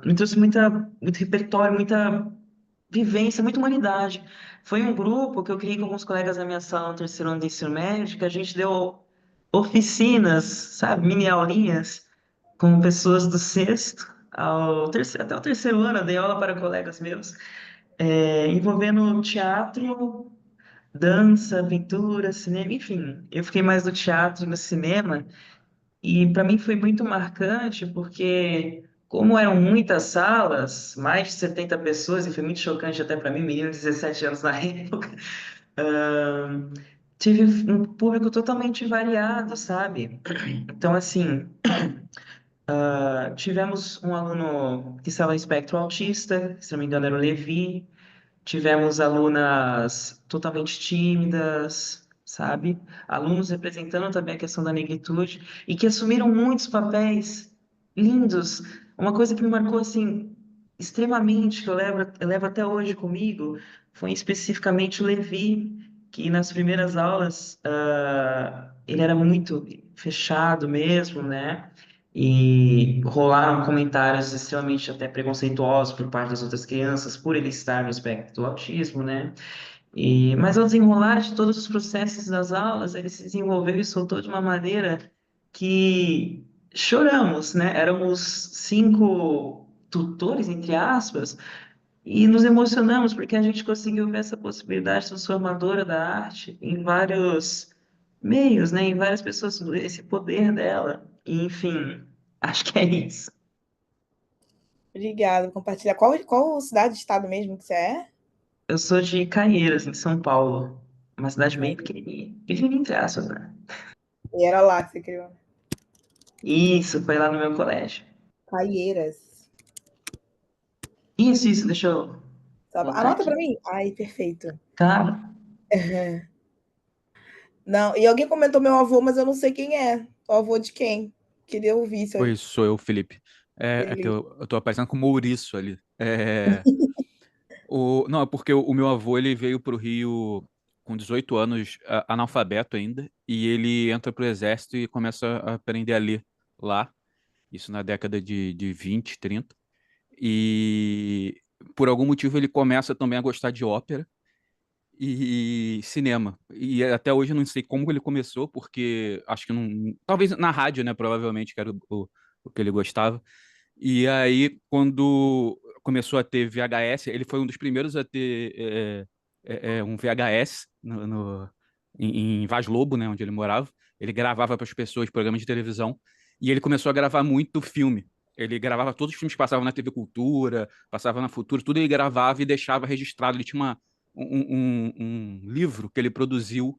me trouxe muito repertório, muita vivência, muita humanidade. Foi um grupo que eu criei com alguns colegas da minha sala no terceiro ano do ensino médio, que a gente deu oficinas, sabe, mini aulinhas, com pessoas do sexto ao terceiro, até o terceiro ano, eu dei aula para colegas meus, envolvendo teatro, dança, pintura, cinema, enfim. Eu fiquei mais no teatro e no cinema, e para mim foi muito marcante, porque como eram muitas salas, mais de 70 pessoas, e foi muito chocante até para mim, menino de 17 anos na época, ahn, tive um público totalmente variado, sabe? Então, assim, tivemos um aluno que estava em espectro autista, se não me engano era o Levi, tivemos alunas totalmente tímidas, sabe? Alunos representando também a questão da negritude e que assumiram muitos papéis lindos. Uma coisa que me marcou assim extremamente, que eu levo até hoje comigo, foi especificamente o Levi, que nas primeiras aulas ele era muito fechado mesmo, né? E rolaram comentários extremamente até preconceituosos por parte das outras crianças, por ele estar no espectro do autismo, né? Mas ao desenrolar de todos os processos das aulas, ele se desenvolveu e soltou de uma maneira que choramos, né? Éramos 5 tutores, entre aspas, e nos emocionamos porque a gente conseguiu ver essa possibilidade transformadora da arte em vários meios, né? Em várias pessoas, esse poder dela. E, enfim, acho que é isso. Obrigada por compartilhar. Qual cidade, estado mesmo que você é? Eu sou de Caieiras, em São Paulo. Uma cidade bem pequenininha. Pequenininha entre aspas, né? E era lá que você criou. Isso, foi lá no meu colégio. Caieiras. Isso, deixa eu colocar Anota para aqui. mim. Ai, perfeito. Tá? Não, e alguém comentou meu avô, mas eu não sei quem é. O avô de quem? Queria ouvir isso aí. Oi, sou eu, Felipe. É que Ele. eu tô aparecendo como ouriço ali. Não, é porque o meu avô ele veio para o Rio com 18 anos, analfabeto ainda, e ele entra pro exército e começa a aprender a ler lá, isso na década de 20, 30. E por algum motivo ele começa também a gostar de ópera e cinema. E até hoje eu não sei como ele começou, porque acho que não. Talvez na rádio, né? Provavelmente, que era o que ele gostava. E aí, quando começou a ter VHS, ele foi um dos primeiros a ter um VHS em Vaz Lobo, né? Onde ele morava. Ele gravava para as pessoas programas de televisão e ele começou a gravar muito filme. Ele gravava todos os filmes que passavam na TV Cultura, passavam na Futura, tudo ele gravava e deixava registrado. Ele tinha um livro que ele produziu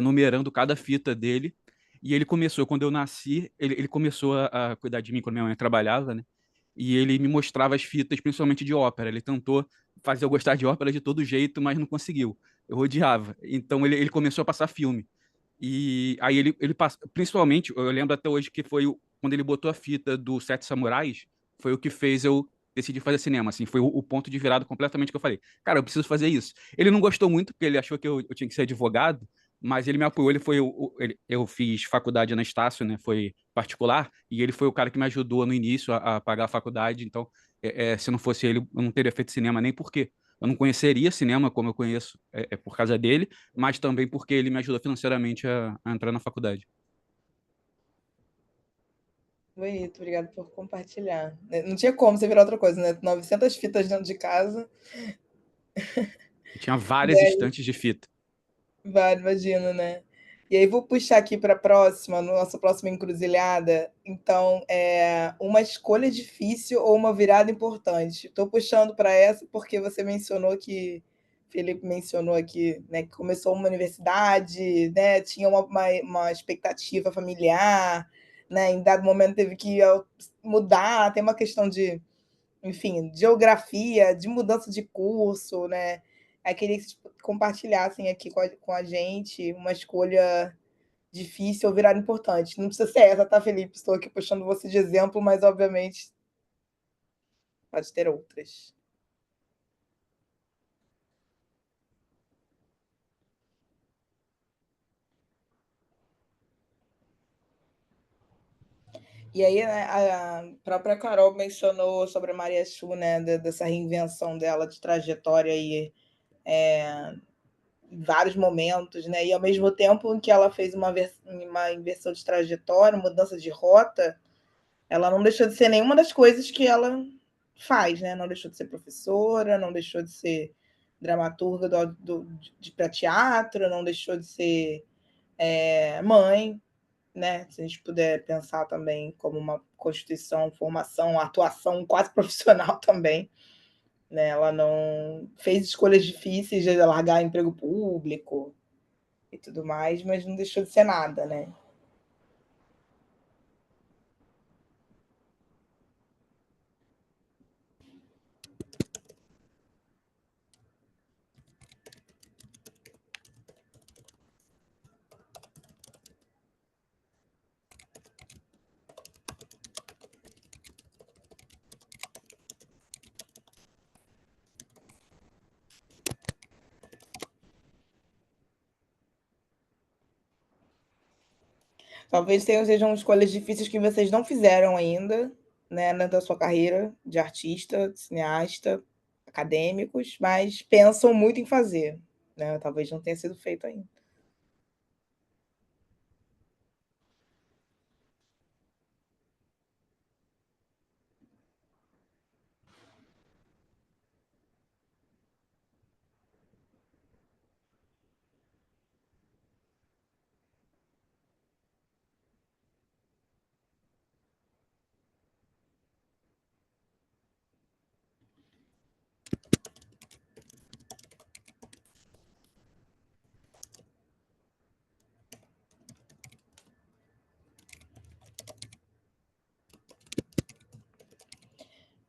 numerando cada fita dele. E ele começou, quando eu nasci, ele começou a cuidar de mim quando minha mãe trabalhava, né? E ele me mostrava as fitas, principalmente de ópera. Ele tentou fazer eu gostar de ópera de todo jeito, mas não conseguiu. Eu odiava. Então ele começou a passar filme. E aí ele passa, principalmente, eu lembro até hoje que foi quando ele botou a fita do Sete Samurais, foi o que fez eu decidir fazer cinema, assim, foi o ponto de virada completamente que eu falei, cara, eu preciso fazer isso. Ele não gostou muito, porque ele achou que eu tinha que ser advogado, mas ele me apoiou, eu fiz faculdade na Estácio, né, foi particular, e ele foi o cara que me ajudou no início a pagar a faculdade, então, se não fosse ele, eu não teria feito cinema nem porque eu não conheceria cinema como eu conheço, por causa dele, mas também porque ele me ajudou financeiramente a entrar na faculdade. Bonito, obrigado por compartilhar. Não tinha como você virar outra coisa, né? 900 fitas dentro de casa. Eu tinha E várias aí, estantes de fita. imagino, né? E aí vou puxar aqui para a próxima, nossa próxima encruzilhada. Então, uma escolha difícil ou uma virada importante? Estou puxando para essa porque você mencionou que Felipe mencionou aqui, né, que começou uma universidade, né, tinha uma expectativa familiar, né, em dado momento teve que mudar, tem uma questão de, enfim, geografia, de mudança de curso, né? Aí queria que vocês compartilhassem aqui com a gente uma escolha difícil ou virada importante. Não precisa ser essa, tá, Felipe? Estou aqui puxando você de exemplo, mas obviamente pode ter outras. E aí, né, a própria Carol mencionou sobre a Maria Chu, né, dessa reinvenção dela de trajetória aí, em vários momentos, né? E ao mesmo tempo em que ela fez uma inversão de trajetória, mudança de rota, ela não deixou de ser nenhuma das coisas que ela faz, né? Não deixou de ser professora, não deixou de ser dramaturga para teatro, não deixou de ser mãe, né? Se a gente puder pensar também como uma constituição, formação, atuação quase profissional também, né? Ela não fez escolhas difíceis de largar emprego público e tudo mais, mas não deixou de ser nada, né? Talvez sejam escolhas difíceis que vocês não fizeram ainda, né, dentro da sua carreira de artista, de cineasta, acadêmicos, mas pensam muito em fazer, né? Talvez não tenha sido feito ainda.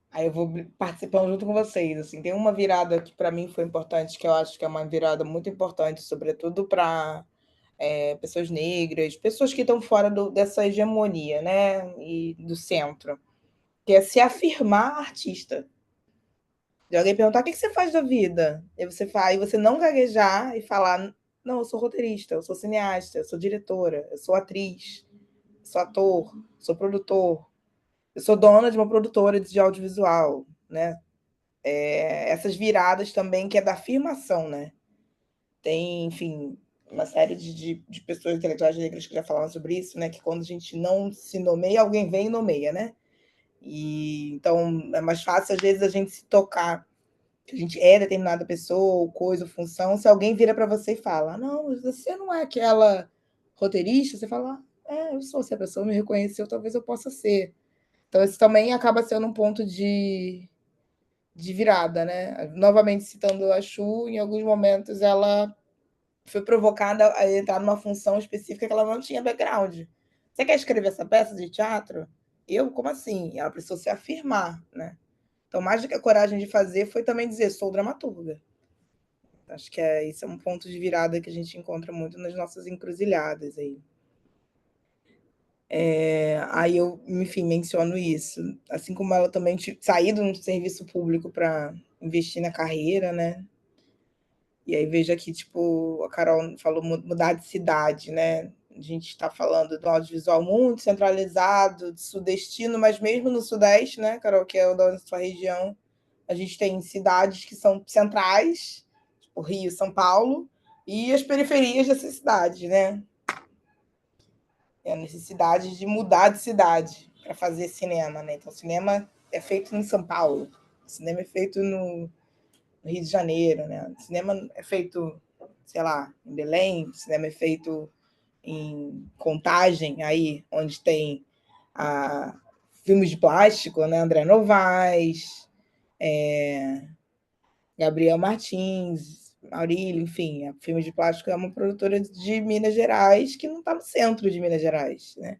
Aí eu vou participando junto com vocês. Assim, tem uma virada que para mim foi importante, que eu acho que é uma virada muito importante, sobretudo para pessoas negras, pessoas que estão fora dessa hegemonia, né, e do centro, que é se afirmar artista. De alguém perguntar o que você faz da vida, e você faz, e você não gaguejar e falar, não, eu sou roteirista, eu sou cineasta, eu sou diretora, eu sou atriz, sou ator, sou produtor, eu sou dona de uma produtora de audiovisual, né? Essas viradas também que é da afirmação, né? Tem, enfim, uma série de pessoas intelectuais negras que já falaram sobre isso, né? Que quando a gente não se nomeia, alguém vem e nomeia, né? E então é mais fácil, às vezes, a gente se tocar que a gente é determinada pessoa, ou coisa, ou função, se alguém vira para você e fala: não, você não é aquela roteirista, você fala, eu sou, se a pessoa me reconheceu, talvez eu possa ser. Então, isso também acaba sendo um ponto de virada, né? Novamente citando a Chu, em alguns momentos ela foi provocada a entrar numa função específica que ela não tinha background. Você quer escrever essa peça de teatro? Eu? Como assim? Ela precisou se afirmar, né? Então, mais do que a coragem de fazer, foi também dizer, sou dramaturga. Acho que isso é um ponto de virada que a gente encontra muito nas nossas encruzilhadas aí. Aí eu, enfim, menciono isso. Assim como ela também sair do serviço público para investir na carreira, né? E aí veja aqui, tipo, a Carol falou mudar de cidade, né? A gente está falando do audiovisual muito centralizado, de sudestino, mas mesmo no sudeste, né, Carol, que é da sua região, a gente tem cidades que são centrais, tipo Rio, São Paulo, e as periferias dessas cidades, né? É a necessidade de mudar de cidade para fazer cinema, né? Então, o cinema é feito em São Paulo, o cinema é feito no Rio de Janeiro, né? O cinema é feito, sei lá, em Belém, o cinema é feito em Contagem, aí onde tem filmes de plástico, né? André Novaes, Gabriel Martins, Maurílio, enfim, a Filmes de Plástico é uma produtora de Minas Gerais que não está no centro de Minas Gerais, né?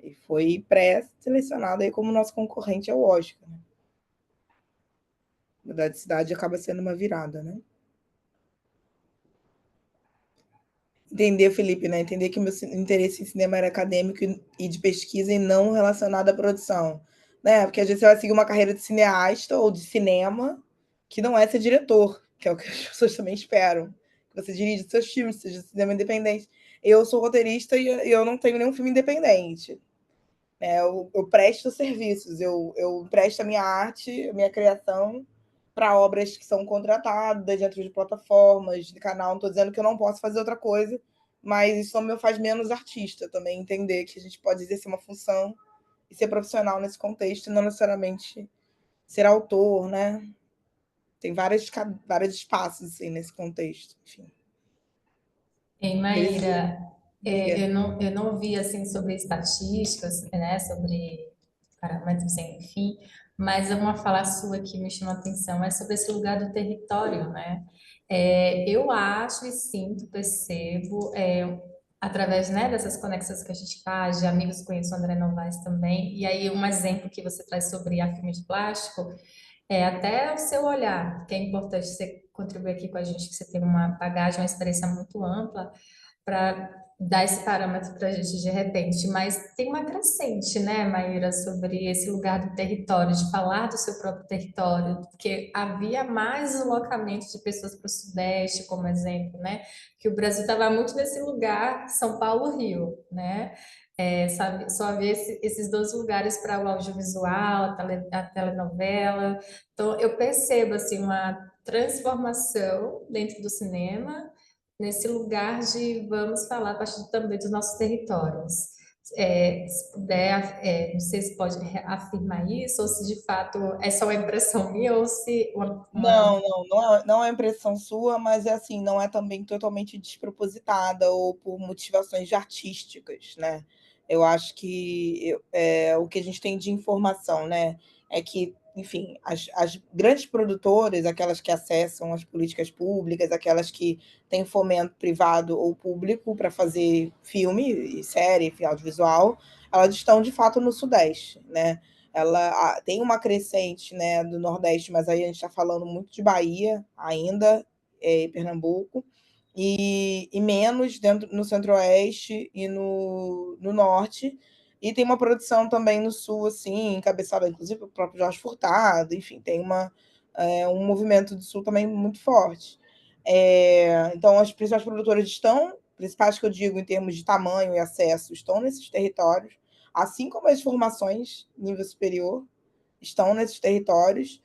E foi pré-selecionado aí como nosso concorrente ao Oscar, né? Mudar de cidade acaba sendo uma virada, né? Entender, Felipe, né? Entender que o meu interesse em cinema era acadêmico e de pesquisa e não relacionado à produção, né? Porque às vezes você vai seguir uma carreira de cineasta ou de cinema que não é ser diretor, que é o que as pessoas também esperam. Que você dirige seus filmes, seja cinema independente. Eu sou roteirista e eu não tenho nenhum filme independente. Né? Eu presto serviços, eu presto a minha arte, a minha criação para obras que são contratadas dentro de plataformas, de canal. Não estou dizendo que eu não posso fazer outra coisa, mas isso não me faz menos artista também, entender que a gente pode exercer uma função e ser profissional nesse contexto, e não necessariamente ser autor, né? Tem vários espaços assim, nesse contexto. Enfim. Ei, Beleza? Maíra, eu não vi assim sobre estatísticas, né, sobre parâmetros, enfim, mas uma fala sua que me chamou a atenção é sobre esse lugar do território, né? Eu acho e sinto, percebo, através, né, dessas conexões que a gente faz, de amigos que conheço o André Novaes também, e aí um exemplo que você traz sobre a filme de plástico, até o seu olhar, que é importante você contribuir aqui com a gente, que você tem uma bagagem, uma experiência muito ampla para dar esse parâmetro para a gente de repente. Mas tem uma crescente, né, Maíra, sobre esse lugar do território, de falar do seu próprio território, porque havia mais deslocamento de pessoas para o Sudeste, como exemplo, né? Que o Brasil estava muito nesse lugar, São Paulo-Rio, né? Sabe, só havia esses dois lugares para o audiovisual, a telenovela. Então, eu percebo assim uma transformação dentro do cinema nesse lugar de vamos falar a partir também dos nossos territórios. Se puder, não sei se pode afirmar isso, ou se de fato é só uma impressão minha, ou se Não é impressão sua, mas é assim, não é também totalmente despropositada ou por motivações artísticas, né? Eu acho que o que a gente tem de informação, né, é que, enfim, as grandes produtoras, aquelas que acessam as políticas públicas, aquelas que têm fomento privado ou público para fazer filme e série, enfim, audiovisual, elas estão de fato no Sudeste, né? Ela tem uma crescente, né, do Nordeste, mas aí a gente está falando muito de Bahia ainda, Pernambuco, e menos no Centro-Oeste e no Norte, e tem uma produção também no Sul, assim, encabeçada inclusive pelo próprio Jorge Furtado, enfim, tem um movimento do Sul também muito forte. Então, as principais produtoras principais que eu digo em termos de tamanho e acesso, estão nesses territórios, assim como as formações nível superior estão nesses territórios,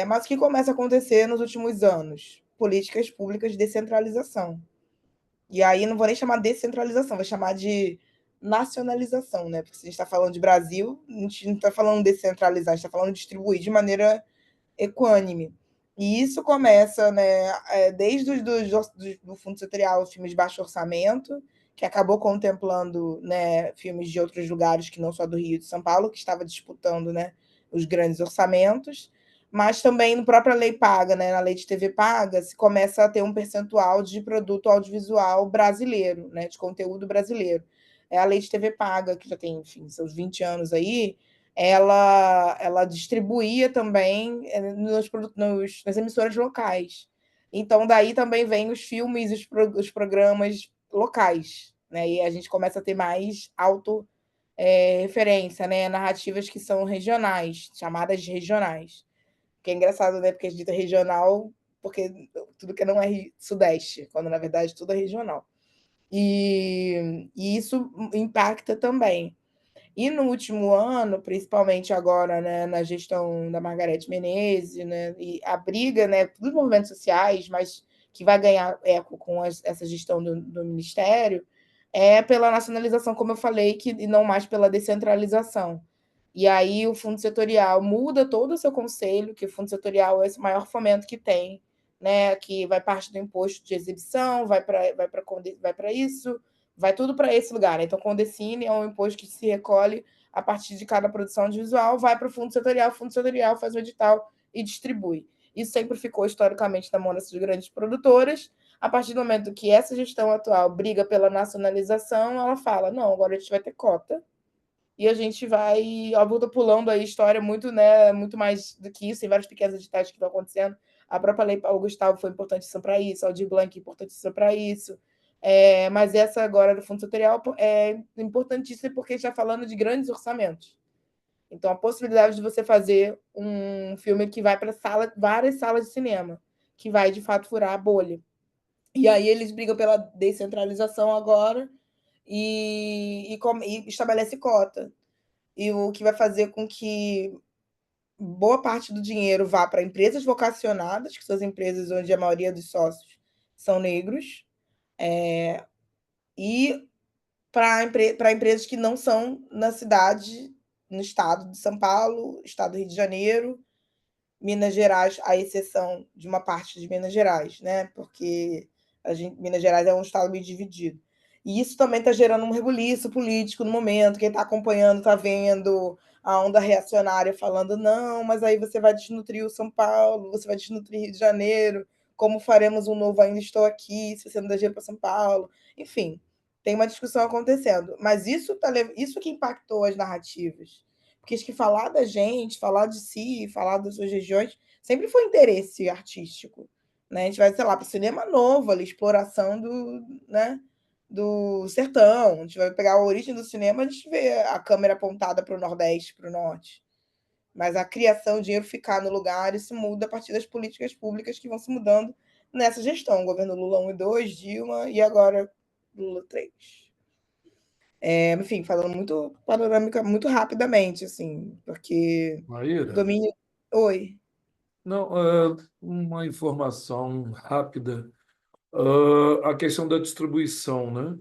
mas o que começa a acontecer nos últimos anos? Políticas públicas de descentralização. E aí não vou nem chamar de descentralização, vou chamar de nacionalização, né? Porque se a gente está falando de Brasil, a gente não está falando de descentralizar, a gente está falando de distribuir de maneira equânime. E isso começa, né, desde do Fundo Setorial, os filmes de baixo orçamento, que acabou contemplando, né, filmes de outros lugares que não só do Rio e de São Paulo, que estava disputando, né, os grandes orçamentos, mas também no própria lei paga, né, na lei de TV paga, se começa a ter um percentual de produto audiovisual brasileiro, né, de conteúdo brasileiro. É a lei de TV paga, que já tem, enfim, seus 20 anos aí, ela distribuía também nas emissoras locais. Então, daí também vem os filmes, os programas locais, né? E a gente começa a ter mais referência, né? Narrativas que são regionais, chamadas de regionais. Que é engraçado, né? Porque a gente dita regional, porque tudo que não é sudeste, quando na verdade tudo é regional. E isso impacta também. E no último ano, principalmente agora, né, na gestão da Margarete Menezes, né, e a briga, né, dos movimentos sociais, mas que vai ganhar eco com essa gestão do Ministério, é pela nacionalização, como eu falei, e não mais pela descentralização. E aí o Fundo Setorial muda todo o seu conselho, que o Fundo Setorial é esse maior fomento que tem, né, que vai parte do imposto de exibição, vai para isso, vai tudo para esse lugar. Né? Então, Condecine é um imposto que se recolhe a partir de cada produção audiovisual, vai para o Fundo Setorial faz o edital e distribui. Isso sempre ficou historicamente na mão dessas grandes produtoras. A partir do momento que essa gestão atual briga pela nacionalização, ela fala: não, agora a gente vai ter cota e a gente vai. Óbvio, tô pulando aí história muito, né, muito mais do que isso, tem vários pequenos editais que estão acontecendo. A própria Lei Paulo Gustavo foi importantíssima para isso, a Aldir Blanc importantíssima para isso. Mas essa agora do Fundo Setorial é importantíssima porque a gente está falando de grandes orçamentos. Então, a possibilidade de você fazer um filme que vai para várias salas de cinema, que vai de fato furar a bolha. E aí eles brigam pela descentralização agora e estabelece cota. E o que vai fazer com que boa parte do dinheiro vá para empresas vocacionadas, que são as empresas onde a maioria dos sócios são negros, e para empresas que não são na cidade, no estado de São Paulo, estado do Rio de Janeiro, Minas Gerais, à exceção de uma parte de Minas Gerais, né? Porque Minas Gerais é um estado meio dividido. E isso também está gerando um rebuliço político no momento. Quem está acompanhando está vendo a onda reacionária falando: não, mas aí você vai desnutrir o São Paulo, você vai desnutrir Rio de Janeiro, como faremos um novo Ainda Estou Aqui, se você não dá dinheiro para São Paulo. Enfim, tem uma discussão acontecendo. Mas isso que impactou as narrativas. Porque acho que falar da gente, falar de si, falar das suas regiões, sempre foi interesse artístico. Né? A gente vai, sei lá, para o cinema novo, ali, exploração né, do sertão. A gente vai pegar a origem do cinema, a gente vê a câmera apontada para o Nordeste, para o Norte. Mas a criação, o dinheiro ficar no lugar, isso muda a partir das políticas públicas que vão se mudando nessa gestão. Governo Lula 1 e 2, Dilma, e agora Lula 3. Enfim, falando muito panorâmica, muito rapidamente, assim, porque Maíra, domínio. Oi. não, uma informação rápida. A questão da distribuição, né?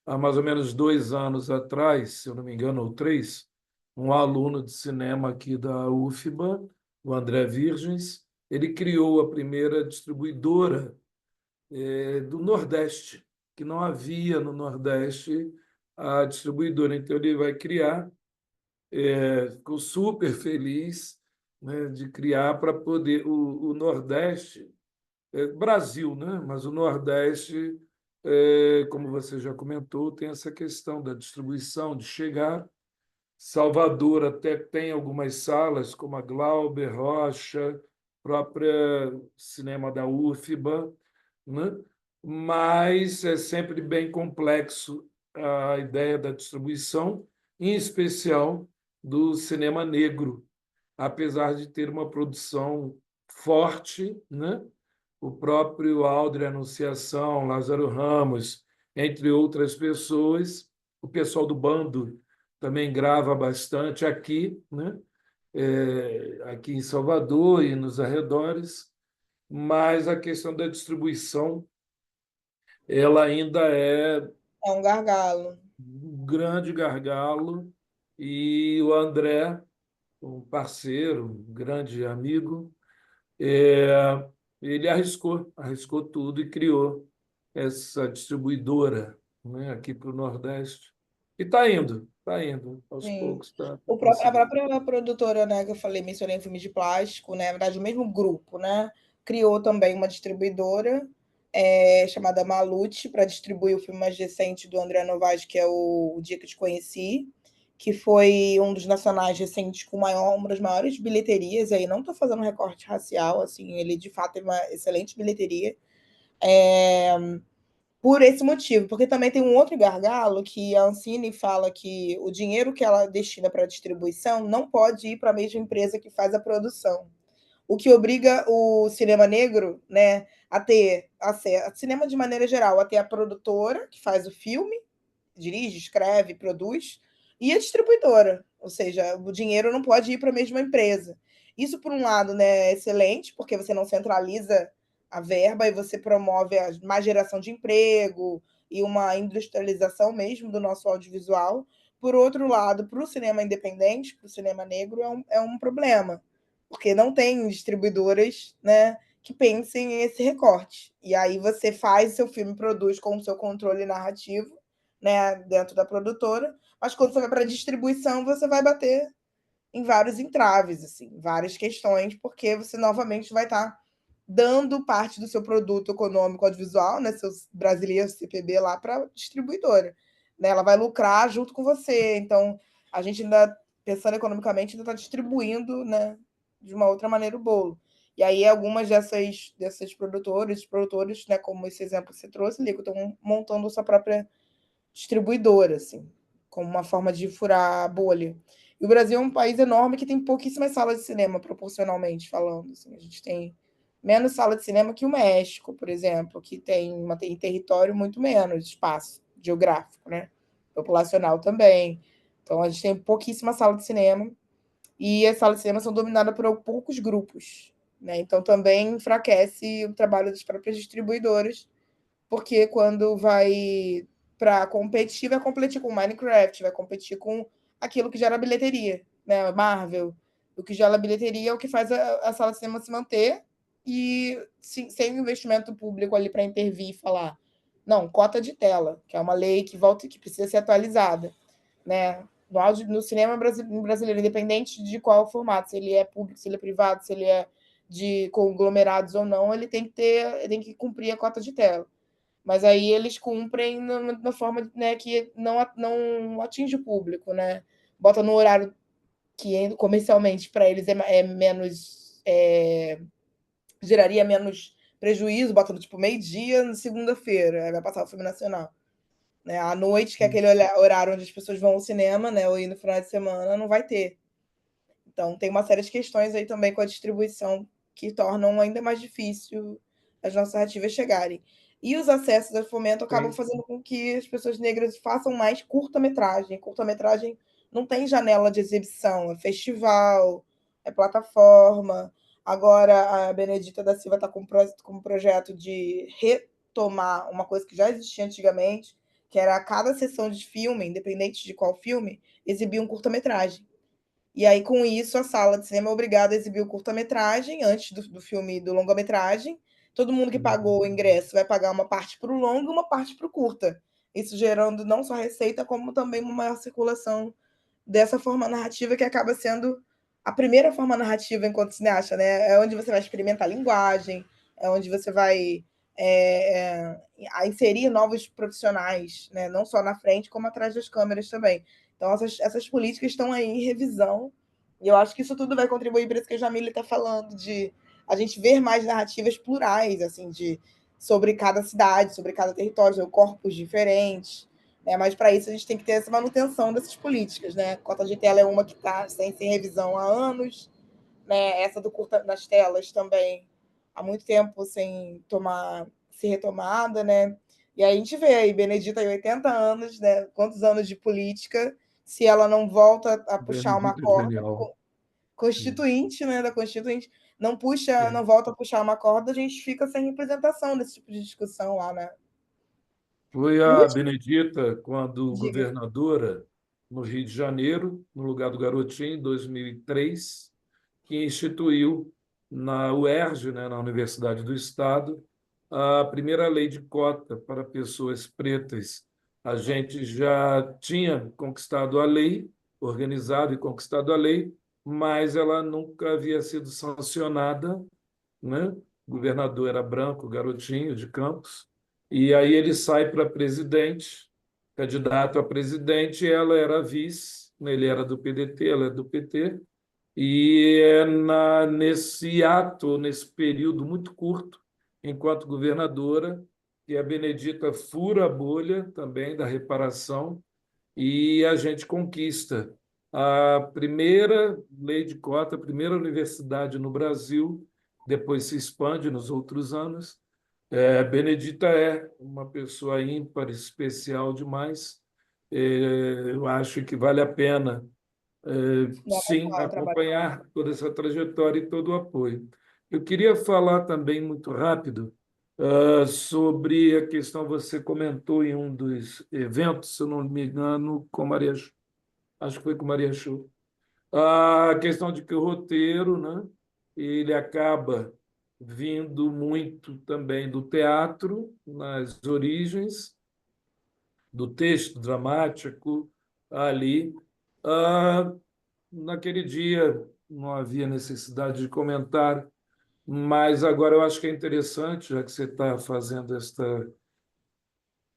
Há mais ou menos 2 anos atrás, se eu não me engano, ou 3, um aluno de cinema aqui da UFBA, o André Virgens, ele criou a primeira distribuidora do Nordeste, que não havia no Nordeste a distribuidora. Então, ele vai criar, ficou super feliz, né, de criar para poder o Nordeste, Brasil, né? Mas o Nordeste, como você já comentou, tem essa questão da distribuição, de chegar. Salvador até tem algumas salas, como a Glauber Rocha, própria cinema da UFBA, né? Mas é sempre bem complexo a ideia da distribuição, em especial do cinema negro, apesar de ter uma produção forte, né? O próprio Aldre Anunciação, Lázaro Ramos, entre outras pessoas, o pessoal do Bando também grava bastante aqui, né? Aqui em Salvador e nos arredores, mas a questão da distribuição ela ainda é É um gargalo. um grande gargalo, e o André, um parceiro, um grande amigo, ele arriscou tudo e criou essa distribuidora, né, aqui para o Nordeste. E está indo, aos Sim. poucos está A conseguindo. própria produtora, né, que eu falei, mencionei em filme de plástico, né, na verdade, o mesmo grupo, né, criou também uma distribuidora chamada Malute para distribuir o filme mais recente do André Novais, que é o Dia que Eu Te Conheci, que foi um dos nacionais recentes com uma das maiores bilheterias, e aí não estou fazendo recorte racial, assim, ele de fato tem uma excelente bilheteria. É, por esse motivo, porque também tem um outro gargalo que a Ancine fala que o dinheiro que ela destina para a distribuição não pode ir para a mesma empresa que faz a produção, o que obriga o cinema negro, né, a ter acesso, cinema de maneira geral, a ter a produtora que faz o filme, dirige, escreve, produz, e a distribuidora, ou seja, o dinheiro não pode ir para a mesma empresa. Isso, por um lado, né, é excelente, porque você não centraliza a verba e você promove a mais geração de emprego e uma industrialização mesmo do nosso audiovisual. Por outro lado, para o cinema independente, para o cinema negro, é um problema, porque não tem distribuidoras, né, que pensem esse recorte. E aí você faz seu filme, produz com o seu controle narrativo, né, dentro da produtora, mas quando você vai para distribuição, você vai bater em vários entraves, assim, várias questões, porque você novamente vai estar dando parte do seu produto econômico audiovisual, né, seus brasileiros CPB lá para distribuidora, né? Ela vai lucrar junto com você. Então, a gente ainda pensando economicamente ainda está distribuindo, né, de uma outra maneira o bolo. E aí algumas dessas produtores, né, como esse exemplo que você trouxe, Lico, estão montando sua própria distribuidora, assim, como uma forma de furar a bolha. E o Brasil é um país enorme que tem pouquíssimas salas de cinema, proporcionalmente falando. Assim. A gente tem menos sala de cinema que o México, por exemplo, que tem território muito menos espaço geográfico, né? Populacional também. Então a gente tem pouquíssima sala de cinema e as salas de cinema são dominadas por poucos grupos, né? Então também enfraquece o trabalho das próprias distribuidoras, porque quando vai para competir, vai competir com Minecraft, vai competir com aquilo que gera bilheteria, né? Marvel. O que gera bilheteria é o que faz a sala de cinema se manter e sem investimento público ali para intervir e falar. Não, cota de tela, que é uma lei que volta que precisa ser atualizada, né? No cinema brasileiro, independente de qual formato, se ele é público, se ele é privado, se ele é de conglomerados ou não, ele tem que cumprir a cota de tela. Mas aí eles cumprem na forma, né, que não atinge o público, né? Bota no horário que comercialmente para eles é menos. Geraria menos prejuízo, bota no tipo meio-dia na segunda-feira, aí vai passar o filme nacional. Né? À noite, que é aquele horário onde as pessoas vão ao cinema, né? Ou ir no final de semana, não vai ter. Então, tem uma série de questões aí também com a distribuição que tornam ainda mais difícil as nossas narrativas chegarem. E os acessos ao fomento acabam Sim. fazendo com que as pessoas negras façam mais curta-metragem. Curta-metragem não tem janela de exibição, é festival, é plataforma. Agora, a Benedita da Silva está com um projeto de retomar uma coisa que já existia antigamente, que era a cada sessão de filme, independente de qual filme, exibir um curta-metragem. E aí, com isso, a sala de cinema é obrigada a exibir o curta-metragem antes do filme do longa-metragem. Todo mundo que pagou o ingresso vai pagar uma parte para o longa e uma parte para o curta. Isso gerando não só receita, como também uma maior circulação dessa forma narrativa que acaba sendo a primeira forma narrativa enquanto cineasta, né? É onde você vai experimentar a linguagem, é onde você vai inserir novos profissionais, né? Não só na frente, como atrás das câmeras também. Então, essas políticas estão aí em revisão, e eu acho que isso tudo vai contribuir para isso que a Jamile está falando, de a gente ver mais narrativas plurais, assim, sobre cada cidade, sobre cada território, sobre corpos diferentes. Né? Mas para isso a gente tem que ter essa manutenção dessas políticas. Né? A cota de tela é uma que está sem revisão há anos, né? Essa do curta nas telas também há muito tempo sem ser retomada, né? E aí a gente vê aí, Benedita aí 80 anos, né? Quantos anos de política, se ela não volta a puxar uma Benedito corda Genial. constituinte, né? Da Constituinte, não puxa, É. não volta a puxar uma corda, a gente fica sem representação desse tipo de discussão lá, né? Foi O a último, Benedita, quando diga. governadora, no Rio de Janeiro, no lugar do Garotinho, em 2003, que instituiu na UERJ, né, na Universidade do Estado, a primeira lei de cota para pessoas pretas A gente já tinha conquistado a lei, organizado e conquistado a lei, mas ela nunca havia sido sancionada, né? O governador era branco, garotinho de Campos, e aí ele sai para presidente, candidato a presidente, e ela era vice, né? Ele era do PDT, ela é do PT, e nesse ato, nesse período muito curto, enquanto governadora, que a Benedita fura a bolha também da reparação, e a gente conquista a primeira lei de cota, a primeira universidade no Brasil, depois se expande nos outros anos. Benedita é uma pessoa ímpar, especial demais. Eu acho que vale a pena, sim, Fundamental o trabalho. acompanhar toda essa trajetória e todo o apoio. Eu queria falar também muito rápido sobre a questão, você comentou em um dos eventos, se eu não me engano, com Maria, acho que foi com Maria Chu, a questão de que o roteiro, né, ele acaba vindo muito também do teatro, nas origens, do texto dramático ali. Ah, Naquele dia não havia necessidade de comentar, mas agora eu acho que é interessante, já que você está fazendo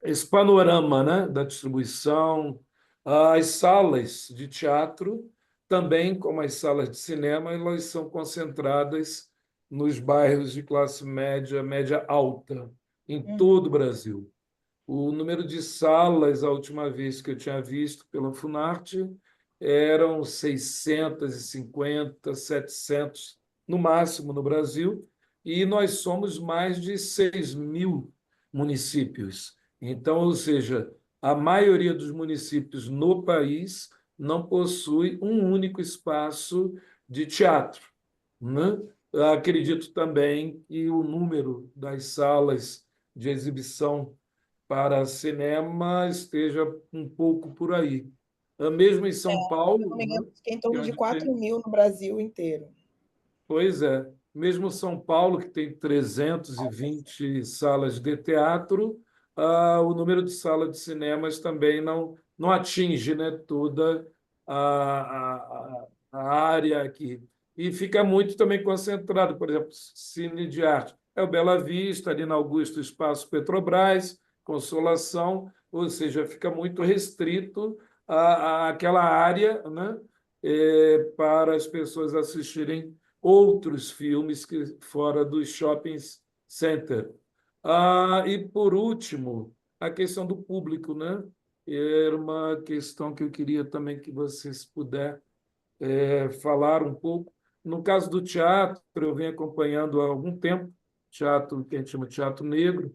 esse panorama, né, da distribuição, as salas de teatro, também como as salas de cinema, elas são concentradas nos bairros de classe média, média alta, em todo o Brasil. O número de salas, a última vez que eu tinha visto pela Funarte, eram 650, 700, no máximo no Brasil, e nós somos mais de 6.000 municípios. Então, ou seja, a maioria dos municípios no país não possui um único espaço de teatro, né? Acredito também que o número das salas de exibição para cinema esteja um pouco por aí. Mesmo em São Se não Paulo, me engano, né, acho que é em que torno a de gente tem, 4.000 no Brasil inteiro. pois é, mesmo São Paulo, que tem 320 salas de teatro, o número de salas de cinemas também não atinge, né, toda a área aqui. E fica muito também concentrado, por exemplo, cine de arte. É o Bela Vista, ali na Augusto Espaço Petrobras, Consolação, ou seja, fica muito restrito àquela área, né, para as pessoas assistirem outros filmes que fora dos shopping center. E, por último, a questão do público, né? Era uma questão que eu queria também que vocês puderem falar um pouco. No caso do teatro, eu venho acompanhando há algum tempo, teatro que a gente chama de teatro negro,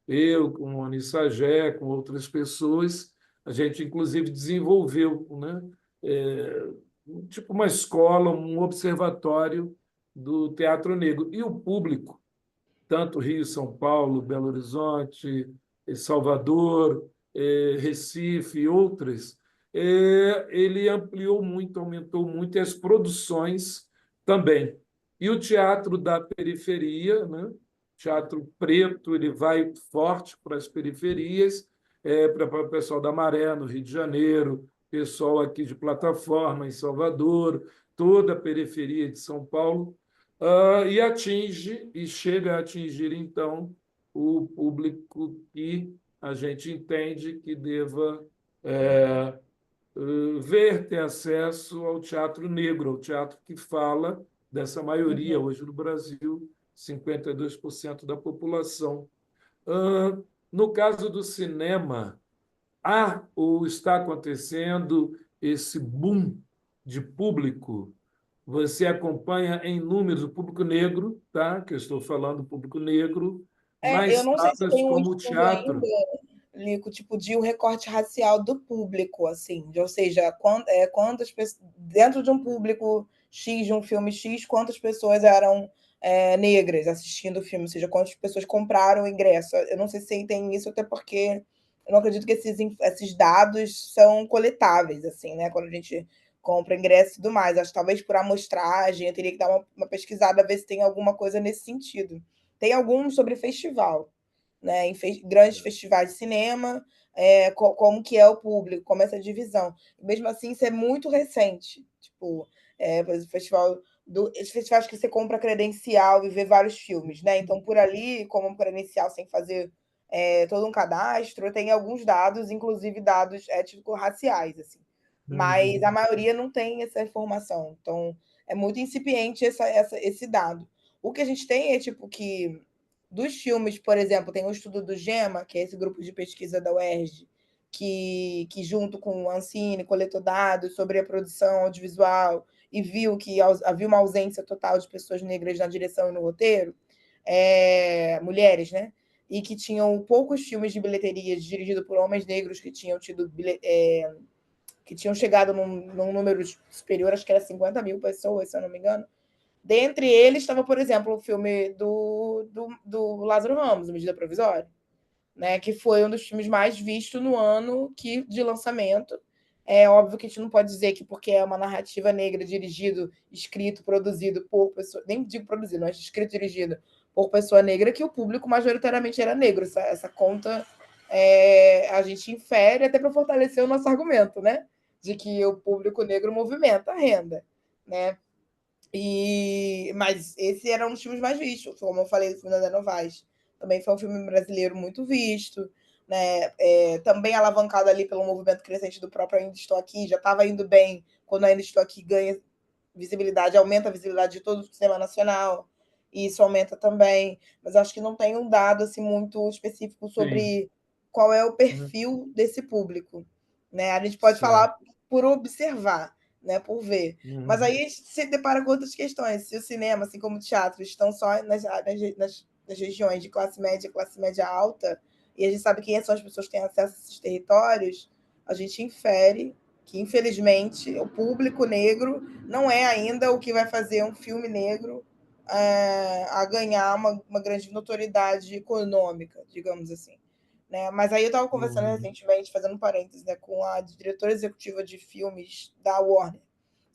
eu, com a Anissagé, com outras pessoas, a gente, inclusive, desenvolveu, né? É, tipo uma escola, um observatório do teatro negro. E o público, tanto Rio, São Paulo, Belo Horizonte, Salvador, Recife e outras, ele ampliou muito, aumentou muito, e as produções também. E o teatro da periferia, né? Teatro preto, ele vai forte para as periferias, para o pessoal da Maré, no Rio de Janeiro, pessoal aqui de Plataforma, em Salvador, toda a periferia de São Paulo, e atinge, e chega a atingir, então, o público que a gente entende que deva ver, ter acesso ao teatro negro, ao teatro que fala dessa maioria, hoje no Brasil, 52% da população. No caso do cinema, há ou está acontecendo esse boom de público. Você acompanha em números o público negro, tá? Que eu estou falando, o público negro, Eu nas não sei se salas tem um como o estudo ainda, teatro. Lico, tipo, de um recorte racial do público, assim, ou seja, quantas pessoas, dentro de um público X, de um filme X, quantas pessoas eram negras assistindo o filme, ou seja, quantas pessoas compraram o ingresso. Eu não sei se tem isso, até porque eu não acredito que esses dados são coletáveis, assim, né? Quando a gente compra ingresso e tudo mais. Acho que talvez por amostragem, eu teria que dar uma pesquisada, ver se tem alguma coisa nesse sentido. Tem alguns sobre festival, né, em grandes festivais de cinema, como que é o público, como é essa divisão. Mesmo assim, isso é muito recente. Tipo, por exemplo, esses festivais que você compra credencial e vê vários filmes, né? Então, por ali, como credencial sem fazer todo um cadastro, tem alguns dados, inclusive dados étnico-raciais, assim. Mas a maioria não tem essa informação. Então, é muito incipiente esse dado. O que a gente tem é tipo que dos filmes, por exemplo, tem um estudo do GEMA, que é esse grupo de pesquisa da UERJ, que junto com o Ancine coletou dados sobre a produção audiovisual e viu que havia uma ausência total de pessoas negras na direção e no roteiro, mulheres, né? E que tinham poucos filmes de bilheteria dirigidos por homens negros que tinham tido que tinham chegado num número superior, acho que era 50 mil pessoas, se eu não me engano. Dentre eles estava, por exemplo, o filme do Lázaro Ramos, Medida Provisória, né, que foi um dos filmes mais vistos no ano de lançamento. É óbvio que a gente não pode dizer que porque é uma narrativa negra, dirigido, escrito, produzido por pessoa, nem digo produzido, mas escrito, dirigido por pessoa negra, que o público majoritariamente era negro. Essa conta a gente infere até para fortalecer o nosso argumento, né, de que o público negro movimenta a renda, né? Mas esse era um dos filmes mais vistos, como eu falei, do filme da Ana Novaes. Também foi um filme brasileiro muito visto, né? Também alavancado ali pelo movimento crescente do próprio Ainda Estou Aqui, já estava indo bem quando Ainda Estou Aqui ganha visibilidade, aumenta a visibilidade de todo o cinema nacional, e isso aumenta também. Mas acho que não tem um dado assim, muito específico sobre qual é o perfil desse público, né? A gente pode falar por observar, né, por ver. Mas aí a gente se depara com outras questões. Se o cinema, assim como o teatro, estão só nas regiões de classe média alta, e a gente sabe quem são as pessoas que têm acesso a esses territórios, a gente infere que, infelizmente, o público negro não é ainda o que vai fazer um filme negro a ganhar uma grande notoriedade econômica, digamos assim. Né? Mas aí eu estava conversando recentemente, fazendo um parênteses, né, com a diretora executiva de filmes da Warner.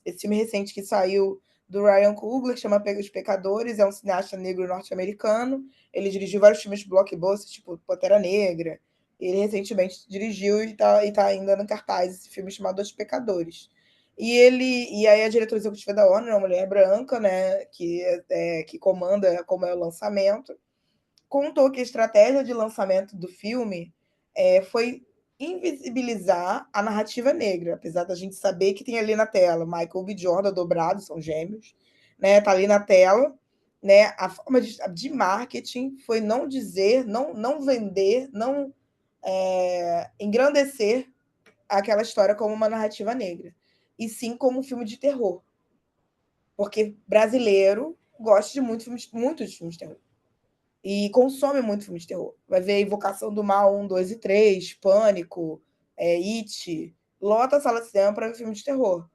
Esse filme recente que saiu do Ryan Coogler, que chama Pega os Pecadores, é um cineasta negro norte-americano. Ele dirigiu vários filmes blockbusters, tipo Pantera Negra. Ele recentemente dirigiu e tá ainda no cartaz esse filme chamado Os Pecadores. E aí a diretora executiva da Warner, uma mulher branca, né, que comanda como é o lançamento, contou que a estratégia de lançamento do filme foi invisibilizar a narrativa negra, apesar da gente saber que tem ali na tela Michael B. Jordan dobrado, são gêmeos, né? Tá ali na tela, né? A forma de marketing foi não dizer, não vender, não engrandecer aquela história como uma narrativa negra, e sim como um filme de terror, porque brasileiro gosta de muito de filmes de terror. E consome muito filme de terror. Vai ver Invocação do Mal 1, 2 e 3, Pânico, It, lota a sala de cinema para ver filme de terror.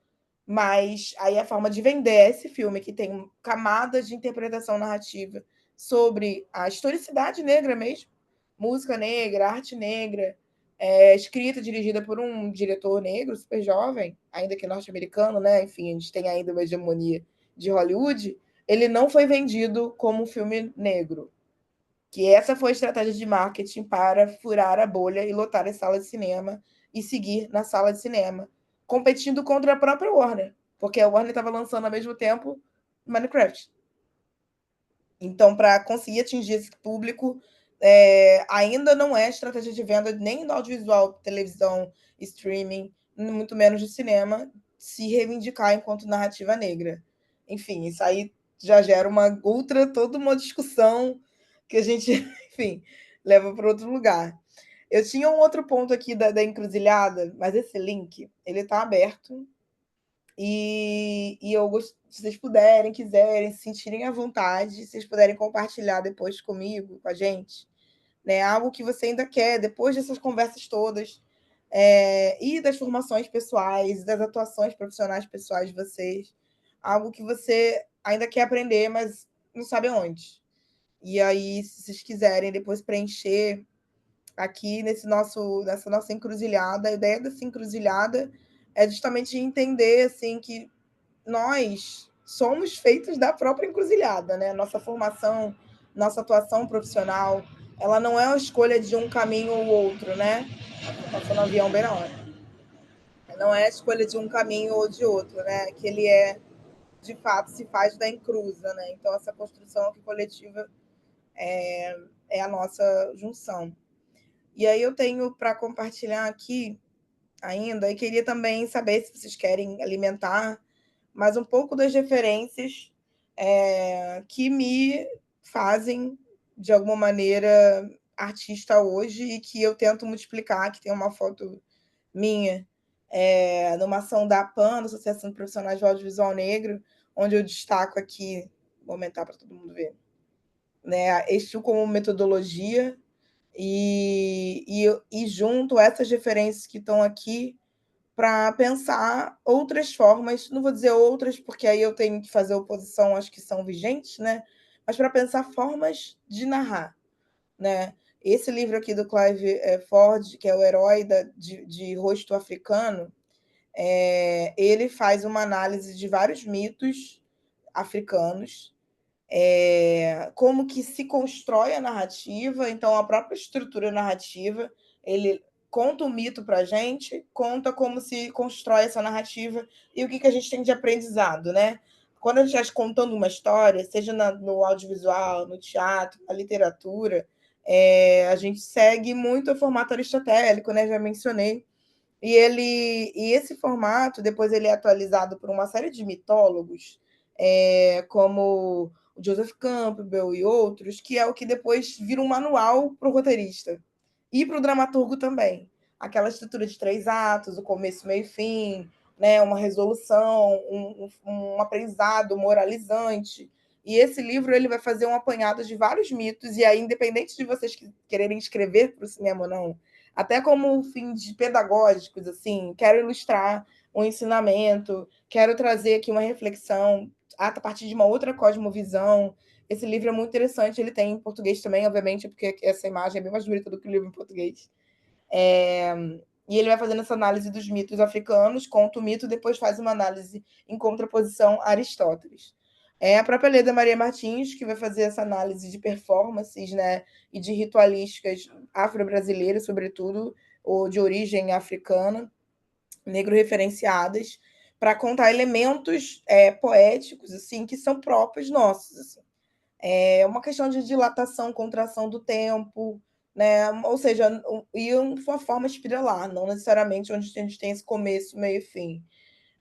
Mas aí a forma de vender esse filme, que tem camadas de interpretação narrativa sobre a historicidade negra mesmo, música negra, arte negra, escrita e dirigida por um diretor negro, super jovem, ainda que norte-americano, né? Enfim, a gente tem ainda uma hegemonia de Hollywood. Ele não foi vendido como um filme negro, que essa foi a estratégia de marketing para furar a bolha e lotar as salas de cinema e seguir na sala de cinema, competindo contra a própria Warner, porque a Warner estava lançando ao mesmo tempo Minecraft. Então, para conseguir atingir esse público, ainda não é estratégia de venda nem do audiovisual, televisão, streaming, muito menos de cinema, se reivindicar enquanto narrativa negra. Enfim, isso aí já gera toda uma discussão que a gente, enfim, leva para outro lugar. Eu tinha um outro ponto aqui da encruzilhada, mas esse link, ele está aberto. E se vocês puderem, quiserem, se sentirem à vontade, se vocês puderem compartilhar depois comigo, com a gente, né? Algo que você ainda quer, depois dessas conversas todas, e das formações pessoais, das atuações profissionais pessoais de vocês, algo que você ainda quer aprender, mas não sabe onde. E aí, se vocês quiserem depois preencher aqui nessa nossa encruzilhada, a ideia dessa encruzilhada é justamente entender assim, que nós somos feitos da própria encruzilhada, né? Nossa formação, nossa atuação profissional, ela não é a escolha de um caminho ou outro, né? Passou no avião bem na hora. Não é a escolha de um caminho ou de outro, né? Que ele é, de fato, se faz da encruza, né? Então, essa construção aqui coletiva é a nossa junção. E aí eu tenho para compartilhar aqui ainda, e queria também saber se vocês querem alimentar mais um pouco das referências que me fazem, de alguma maneira, artista hoje e que eu tento multiplicar, que tem uma foto minha numa ação da APAN, da Associação de Profissionais do Audiovisual Negro, onde eu destaco aqui, vou aumentar para todo mundo ver, né, este como metodologia e junto essas referências que estão aqui para pensar outras formas, não vou dizer outras, porque aí eu tenho que fazer oposição às que são vigentes, né? Mas para pensar formas de narrar, né? Esse livro aqui do Clive Ford, que é o Herói de Rosto Africano, ele faz uma análise de vários mitos africanos, como que se constrói a narrativa, então a própria estrutura narrativa, ele conta o mito para a gente, conta como se constrói essa narrativa e o que a gente tem de aprendizado, né? Quando a gente está contando uma história, seja no audiovisual, no teatro, na literatura, a gente segue muito o formato aristotélico, né? Já mencionei. E esse formato, depois ele é atualizado por uma série de mitólogos, como o Joseph Campbell e outros, que é o que depois vira um manual para o roteirista e para o dramaturgo também. Aquela estrutura de 3 atos, o começo, meio e fim, né? Uma resolução, um aprendizado moralizante. E esse livro ele vai fazer um apanhado de vários mitos, e aí, independente de vocês quererem escrever para o cinema ou não, até como fins pedagógicos, assim, quero ilustrar um ensinamento, quero trazer aqui uma reflexão a partir de uma outra cosmovisão. Esse livro é muito interessante, ele tem em português também, obviamente, porque essa imagem é bem mais bonita do que o livro em português. E ele vai fazendo essa análise dos mitos africanos, conta o mito, depois faz uma análise em contraposição a Aristóteles. É a própria Leda Maria Martins que vai fazer essa análise de performances, né, e de ritualísticas afro-brasileiras, sobretudo, ou de origem africana, negro-referenciadas, para contar elementos poéticos assim que são próprios nossos. Assim. É uma questão de dilatação, contração do tempo, né? Ou seja, e uma forma espiralar, não necessariamente onde a gente tem esse começo, meio e fim.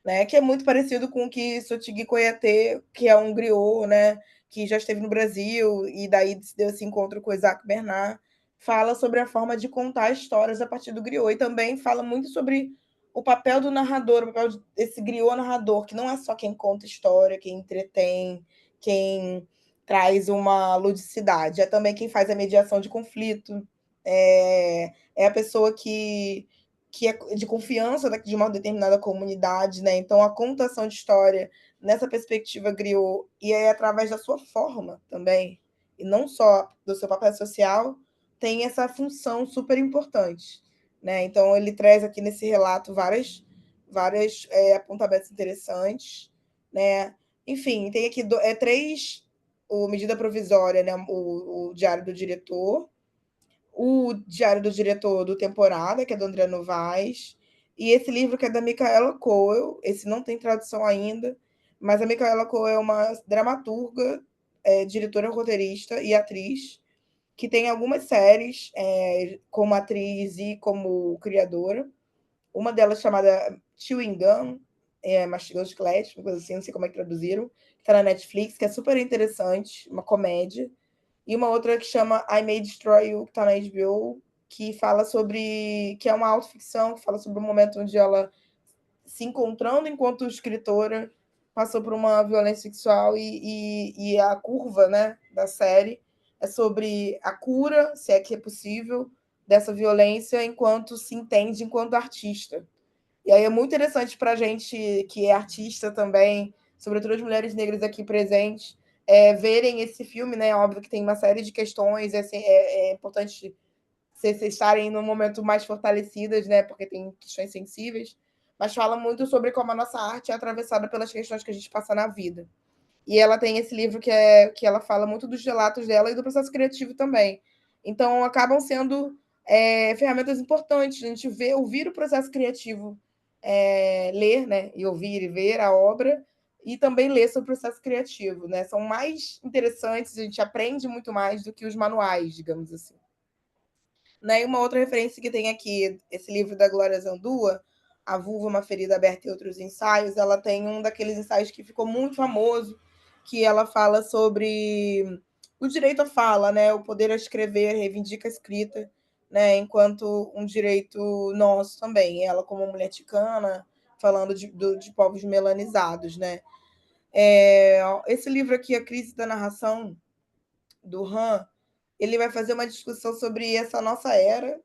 Né? Que é muito parecido com o que Sotigui Koyate, que é um griot, né? Que já esteve no Brasil, e daí deu esse encontro com Isaac Bernard, fala sobre a forma de contar histórias a partir do griot, e também fala muito sobre o papel do narrador, o papel desse griot narrador, que não é só quem conta história, quem entretém, quem traz uma ludicidade, é também quem faz a mediação de conflito, é a pessoa que é de confiança de uma determinada comunidade, né? Então, a contação de história nessa perspectiva griot, e é através da sua forma também, e não só do seu papel social, tem essa função super importante, né? Então, ele traz aqui nesse relato várias apontamentos interessantes, né? Enfim, tem aqui 3, o medida provisória, né? O diário do diretor, o Diário do Diretor do Temporada, que é do André Novaes, e esse livro que é da Micaela Coel, esse não tem tradução ainda, mas a Micaela Coel é uma dramaturga, diretora, roteirista e atriz, que tem algumas séries como atriz e como criadora. Uma delas chamada Chewing Gum, Mastigando Chiclete, uma coisa assim, não sei como é que traduziram, que está na Netflix, que é super interessante, uma comédia. E uma outra que chama I May Destroy You, que está na HBO, que fala sobre... que é uma autoficção, que fala sobre o momento onde ela, se encontrando enquanto escritora, passou por uma violência sexual e a curva, né, da série é sobre a cura, se é que é possível, dessa violência enquanto se entende enquanto artista. E aí é muito interessante para a gente que é artista também, sobretudo as mulheres negras aqui presentes, verem esse filme, né? Óbvio que tem uma série de questões, assim, é importante vocês estarem num momento mais fortalecidas, né? Porque tem questões sensíveis, mas fala muito sobre como a nossa arte é atravessada pelas questões que a gente passa na vida. E ela tem esse livro que ela fala muito dos relatos dela e do processo criativo também. Então, acabam sendo ferramentas importantes, a gente ouvir o processo criativo, ler, né, e ouvir e ver a obra, e também ler sobre o processo criativo, né? São mais interessantes, a gente aprende muito mais do que os manuais, digamos assim. Né? E uma outra referência que tem aqui, esse livro da Glória Zandua, A Vulva, uma Ferida Aberta e Outros Ensaios, ela tem um daqueles ensaios que ficou muito famoso, que ela fala sobre o direito à fala, né? O poder a escrever, reivindica a escrita, né? Enquanto um direito nosso também. Ela, como mulher ticana, falando de povos melanizados, né? Esse livro aqui, A Crise da Narração, do Han, ele vai fazer uma discussão sobre essa nossa era,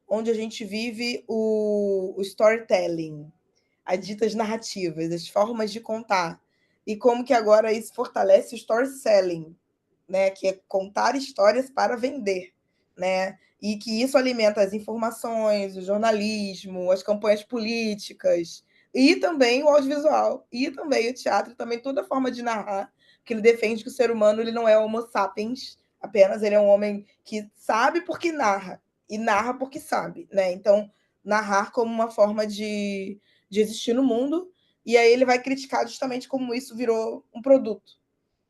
onde a gente vive o storytelling, as ditas narrativas, as formas de contar, e como que agora isso fortalece o story selling, né, que é contar histórias para vender, né, e que isso alimenta as informações, o jornalismo, as campanhas políticas, e também o audiovisual, e também o teatro, e também toda forma de narrar, que ele defende que o ser humano ele não é homo sapiens, apenas ele é um homem que sabe porque narra, e narra porque sabe, né? Então, narrar como uma forma de existir no mundo, e aí ele vai criticar justamente como isso virou um produto.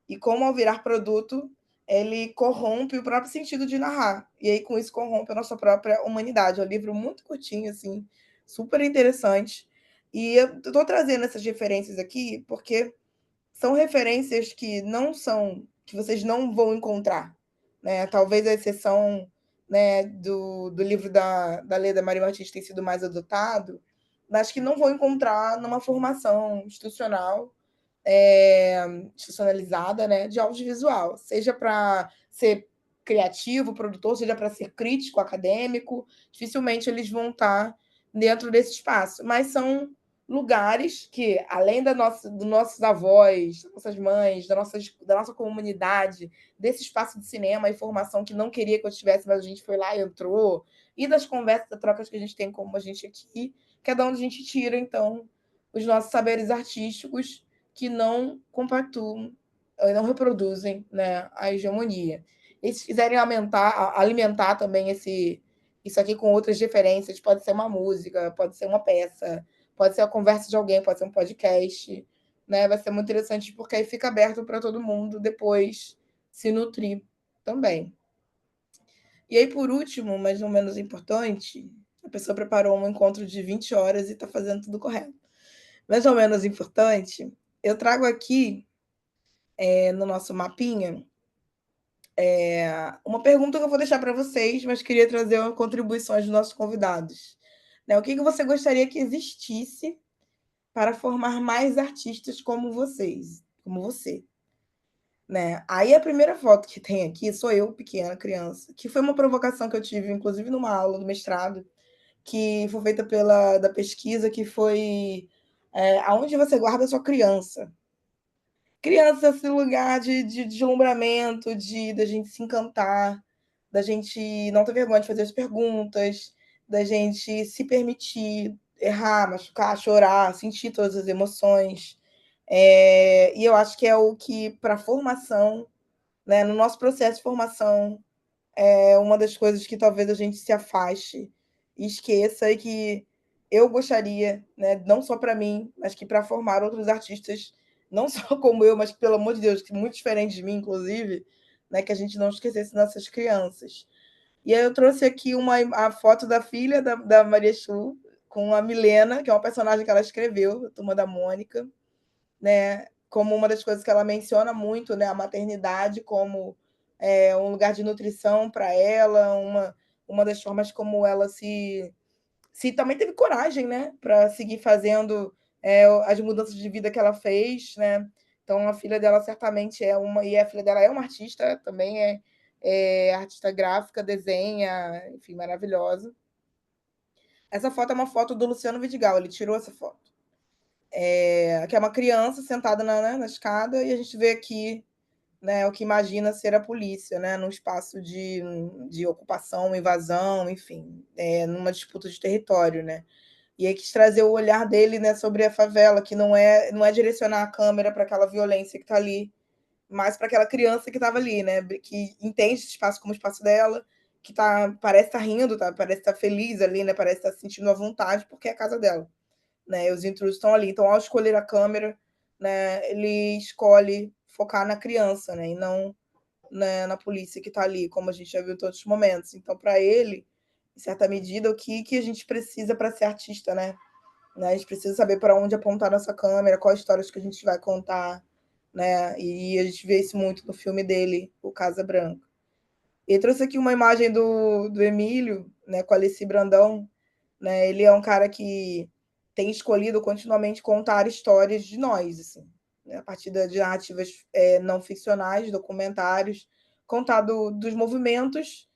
E como ao virar produto, ele corrompe o próprio sentido de narrar. E aí, com isso, corrompe a nossa própria humanidade. É um livro muito curtinho, assim, super interessante. E eu estou trazendo essas referências aqui porque são referências que não são, que vocês não vão encontrar, né? Talvez a exceção, né, do livro da Leda Maria Martins tenha sido mais adotado, mas que não vão encontrar numa formação institucionalizada, né, de audiovisual, seja para ser criativo, produtor, seja para ser crítico, acadêmico, dificilmente eles vão estar dentro desse espaço, mas são lugares que, além dos nossos avós, das nossas mães, da nossa comunidade, desse espaço de cinema e formação que não queria que eu estivesse, mas a gente foi lá e entrou, e das conversas, das trocas que a gente tem como a gente aqui, que é da onde a gente tira, então, os nossos saberes artísticos que não compactuam, não reproduzem, né, a hegemonia. E se quiserem alimentar também isso aqui com outras referências, pode ser uma música, pode ser uma peça, pode ser a conversa de alguém, pode ser um podcast, né? Vai ser muito interessante porque aí fica aberto para todo mundo depois se nutrir também. E aí, por último, mas não menos importante, a pessoa preparou um encontro de 20 horas e está fazendo tudo correto. Mas não menos importante, eu trago aqui no nosso mapinha uma pergunta que eu vou deixar para vocês, mas queria trazer uma contribuições dos nossos convidados. Né? O que você gostaria que existisse para formar mais artistas como vocês, como você? Né? Aí a primeira foto que tem aqui sou eu, pequena, criança, que foi uma provocação que eu tive, inclusive numa aula do mestrado, que foi feita da pesquisa, que foi aonde você guarda a sua criança. Criança, esse lugar de deslumbramento, da gente se encantar, da gente não ter vergonha de fazer as perguntas, da gente se permitir errar, machucar, chorar, sentir todas as emoções. E eu acho que é o que, para a formação, né, no nosso processo de formação, é uma das coisas que talvez a gente se afaste e esqueça, e que eu gostaria, né, não só para mim, mas que para formar outros artistas, não só como eu, mas, pelo amor de Deus, que muito diferente de mim, inclusive, né, que a gente não esquecesse nossas crianças. E aí eu trouxe aqui a foto da filha da Maria Chu, com a Milena, que é uma personagem que ela escreveu, a Turma da Mônica, né, como uma das coisas que ela menciona muito, né, a maternidade como um lugar de nutrição para ela, uma das formas como ela se também teve coragem, né, para seguir fazendo as mudanças de vida que ela fez, né? Então a filha dela certamente e a filha dela é uma artista, também é artista gráfica, desenha, enfim, maravilhosa. Essa foto é uma foto do Luciano Vidigal, ele tirou essa foto. Que é uma criança sentada na escada, e a gente vê aqui, né, o que imagina ser a polícia, né, num espaço de ocupação, invasão, enfim, numa disputa de território, né? E aí quis trazer o olhar dele, né, sobre a favela, que não é direcionar a câmera para aquela violência que está ali, mas para aquela criança que estava ali, né, que entende esse espaço como espaço dela que parece estar rindo, parece estar feliz ali, né? Parece estar sentindo à vontade, porque é a casa dela, né? Os intrusos estão ali. Então, ao escolher a câmera, né, ele escolhe focar na criança, né? E não, né, na polícia que está ali, como a gente já viu em todos os momentos. Então, para ele, em certa medida, o que a gente precisa para ser artista, né? A gente precisa saber para onde apontar nossa câmera, quais histórias que a gente vai contar, né? E a gente vê isso muito no filme dele, O Casa Branca. Ele trouxe aqui uma imagem do Emílio, né, com a Alice Brandão, né? Ele é um cara que tem escolhido continuamente contar histórias de nós, assim, né? A partir de narrativas não ficcionais, documentários, contar dos movimentos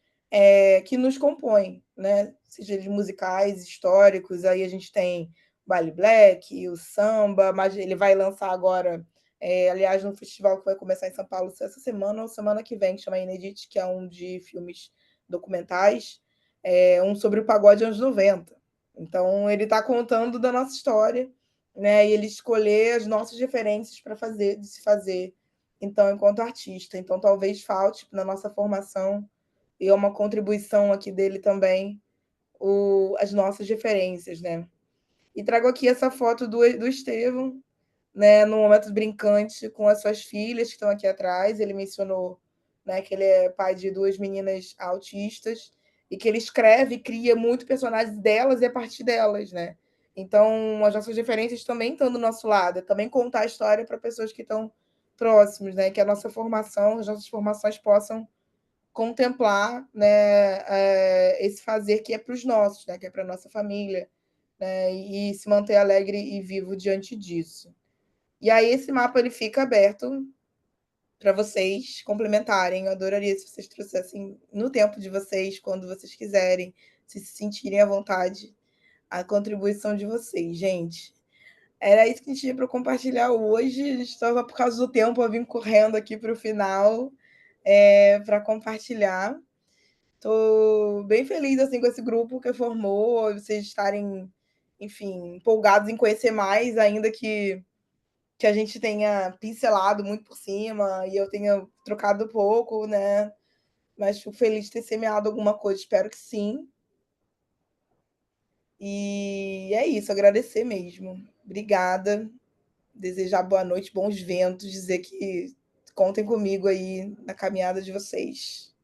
que nos compõem, né? Seja eles musicais, históricos, aí a gente tem o baile black, o samba, mas ele vai lançar agora, aliás, no festival que vai começar em São Paulo essa semana ou semana que vem, que chama Inedit, que é um de filmes documentais, um sobre o pagode anos 90. Então, ele está contando da nossa história, né? E ele escolher as nossas referências para se fazer, então, enquanto artista. Então, talvez falte na nossa formação, e é uma contribuição aqui dele também, as nossas referências, né? E trago aqui essa foto do Estevão, né, no momento brincante com as suas filhas que estão aqui atrás. Ele mencionou, né, que ele é pai de 2 meninas autistas e que ele escreve e cria muito personagens delas e a partir delas, né? Então, as nossas referências também estão do nosso lado, é também contar a história para pessoas que estão próximos, né? Que a nossa formação, as nossas formações possam contemplar, né, esse fazer que é para os nossos, né? Que é para a nossa família, né? E se manter alegre e vivo diante disso. E aí esse mapa ele fica aberto para vocês complementarem. Eu adoraria se vocês trouxessem no tempo de vocês, quando vocês quiserem, se sentirem à vontade, a contribuição de vocês, gente. Era isso que a gente tinha para compartilhar hoje. A gente estava, por causa do tempo, eu vim correndo aqui para o final para compartilhar. Estou bem feliz assim, com esse grupo que formou, vocês estarem, enfim, empolgados em conhecer mais, ainda que a gente tenha pincelado muito por cima e eu tenha trocado pouco, né? Mas fico feliz de ter semeado alguma coisa, espero que sim. E é isso, agradecer mesmo. Obrigada. Desejar boa noite, bons ventos, dizer que contem comigo aí na caminhada de vocês.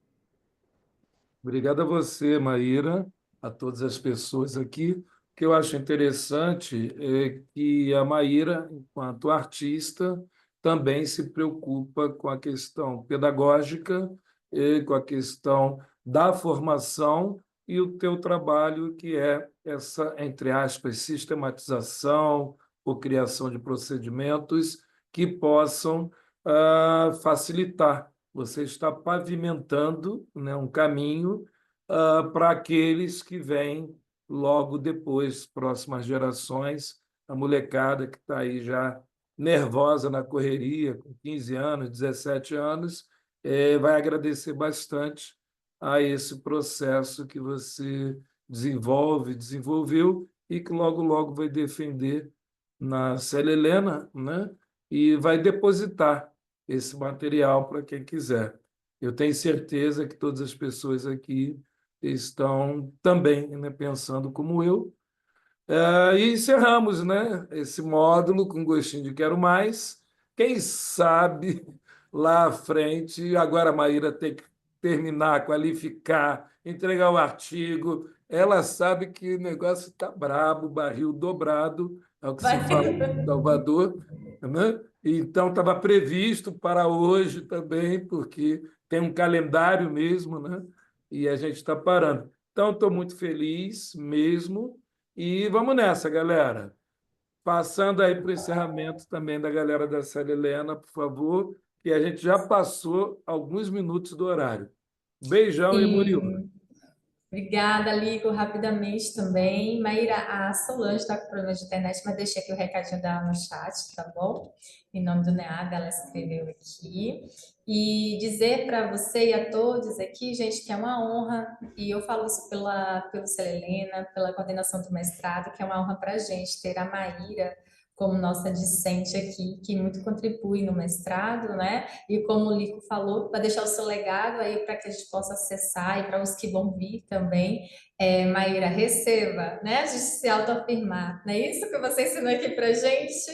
Obrigado a você, Maíra, a todas as pessoas aqui. O que eu acho interessante é que a Maíra, enquanto artista, também se preocupa com a questão pedagógica, e com a questão da formação e o teu trabalho, que é essa, entre aspas, sistematização ou criação de procedimentos que possam facilitar. Você está pavimentando, né, um caminho para aqueles que vêm logo depois, próximas gerações, a molecada que está aí já nervosa na correria, com 15 anos, 17 anos, vai agradecer bastante a esse processo que você desenvolveu e que logo, logo vai defender na Célia Helena, né? E vai depositar esse material para quem quiser. Eu tenho certeza que todas as pessoas aqui estão também, né, pensando como eu. E encerramos, né, esse módulo com gostinho de quero mais. Quem sabe lá à frente, agora a Maíra tem que terminar, qualificar, entregar o artigo. Ela sabe que o negócio está brabo, barril dobrado, é o que se Vai. fala em Salvador, né? Então, estava previsto para hoje também, porque tem um calendário mesmo, né? E a gente está parando. Então, estou muito feliz mesmo. E vamos nessa, galera. Passando aí para o encerramento também da galera da Série Helena, por favor, que a gente já passou alguns minutos do horário. Beijão e Murilo. Sim. Obrigada, ligo rapidamente também. Maíra, a Solange está com problema de internet, mas deixei aqui o recadinho dela no chat, tá bom? Em nome do NEAG, ela escreveu aqui. E dizer para você e a todos aqui, gente, que é uma honra, e eu falo isso pelo Helena, pela coordenação do mestrado, que é uma honra para a gente ter a Maíra como nossa discente aqui, que muito contribui no mestrado, né? E como o Lico falou, para deixar o seu legado aí para que a gente possa acessar e para os que vão vir também. Maíra, receba, né? A gente se autoafirmar, não é isso que você ensinou aqui para gente?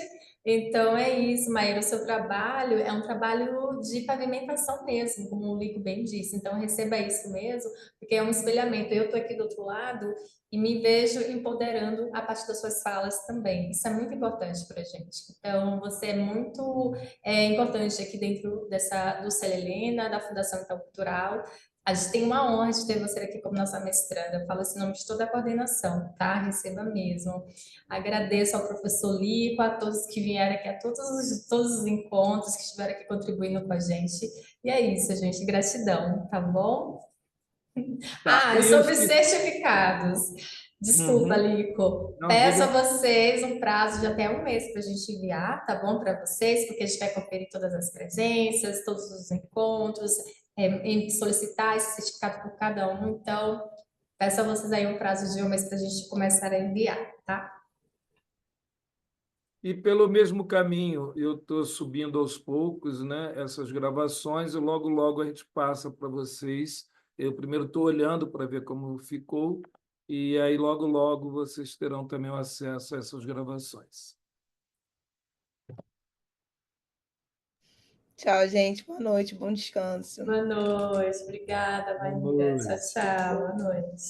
Então é isso, Maíra, o seu trabalho é um trabalho de pavimentação mesmo, como o Lico bem disse. Então receba isso mesmo, porque é um espelhamento. Eu estou aqui do outro lado e me vejo empoderando a partir das suas falas também. Isso é muito importante para a gente. Então, você é muito importante aqui dentro do Célia Helena, da Fundação Intercultural. A gente tem uma honra de ter você aqui como nossa mestranda. Eu falo esse nome de toda a coordenação, tá? Receba mesmo. Agradeço ao professor Lico, a todos que vieram aqui, a todos os encontros que estiveram aqui contribuindo com a gente. E é isso, gente. Gratidão, tá bom? Tá, E e eu sobre os esqueci. certificados. Desculpa, Uhum. Lico. Não, Peço a diga. vocês um prazo de até um mês para a gente enviar, tá bom? Para vocês, porque a gente vai conferir todas as presenças, todos os encontros, em solicitar esse certificado por cada um. Então, peço a vocês aí um prazo de um mês para a gente começar a enviar, tá? E pelo mesmo caminho, eu estou subindo aos poucos, né, essas gravações, e logo, logo a gente passa para vocês. Eu primeiro estou olhando para ver como ficou, e aí logo, logo vocês terão também o acesso a essas gravações. Tchau, gente. Boa noite, bom descanso. Boa noite, obrigada, Boa Maíra. Tchau, noite. tchau, boa noite.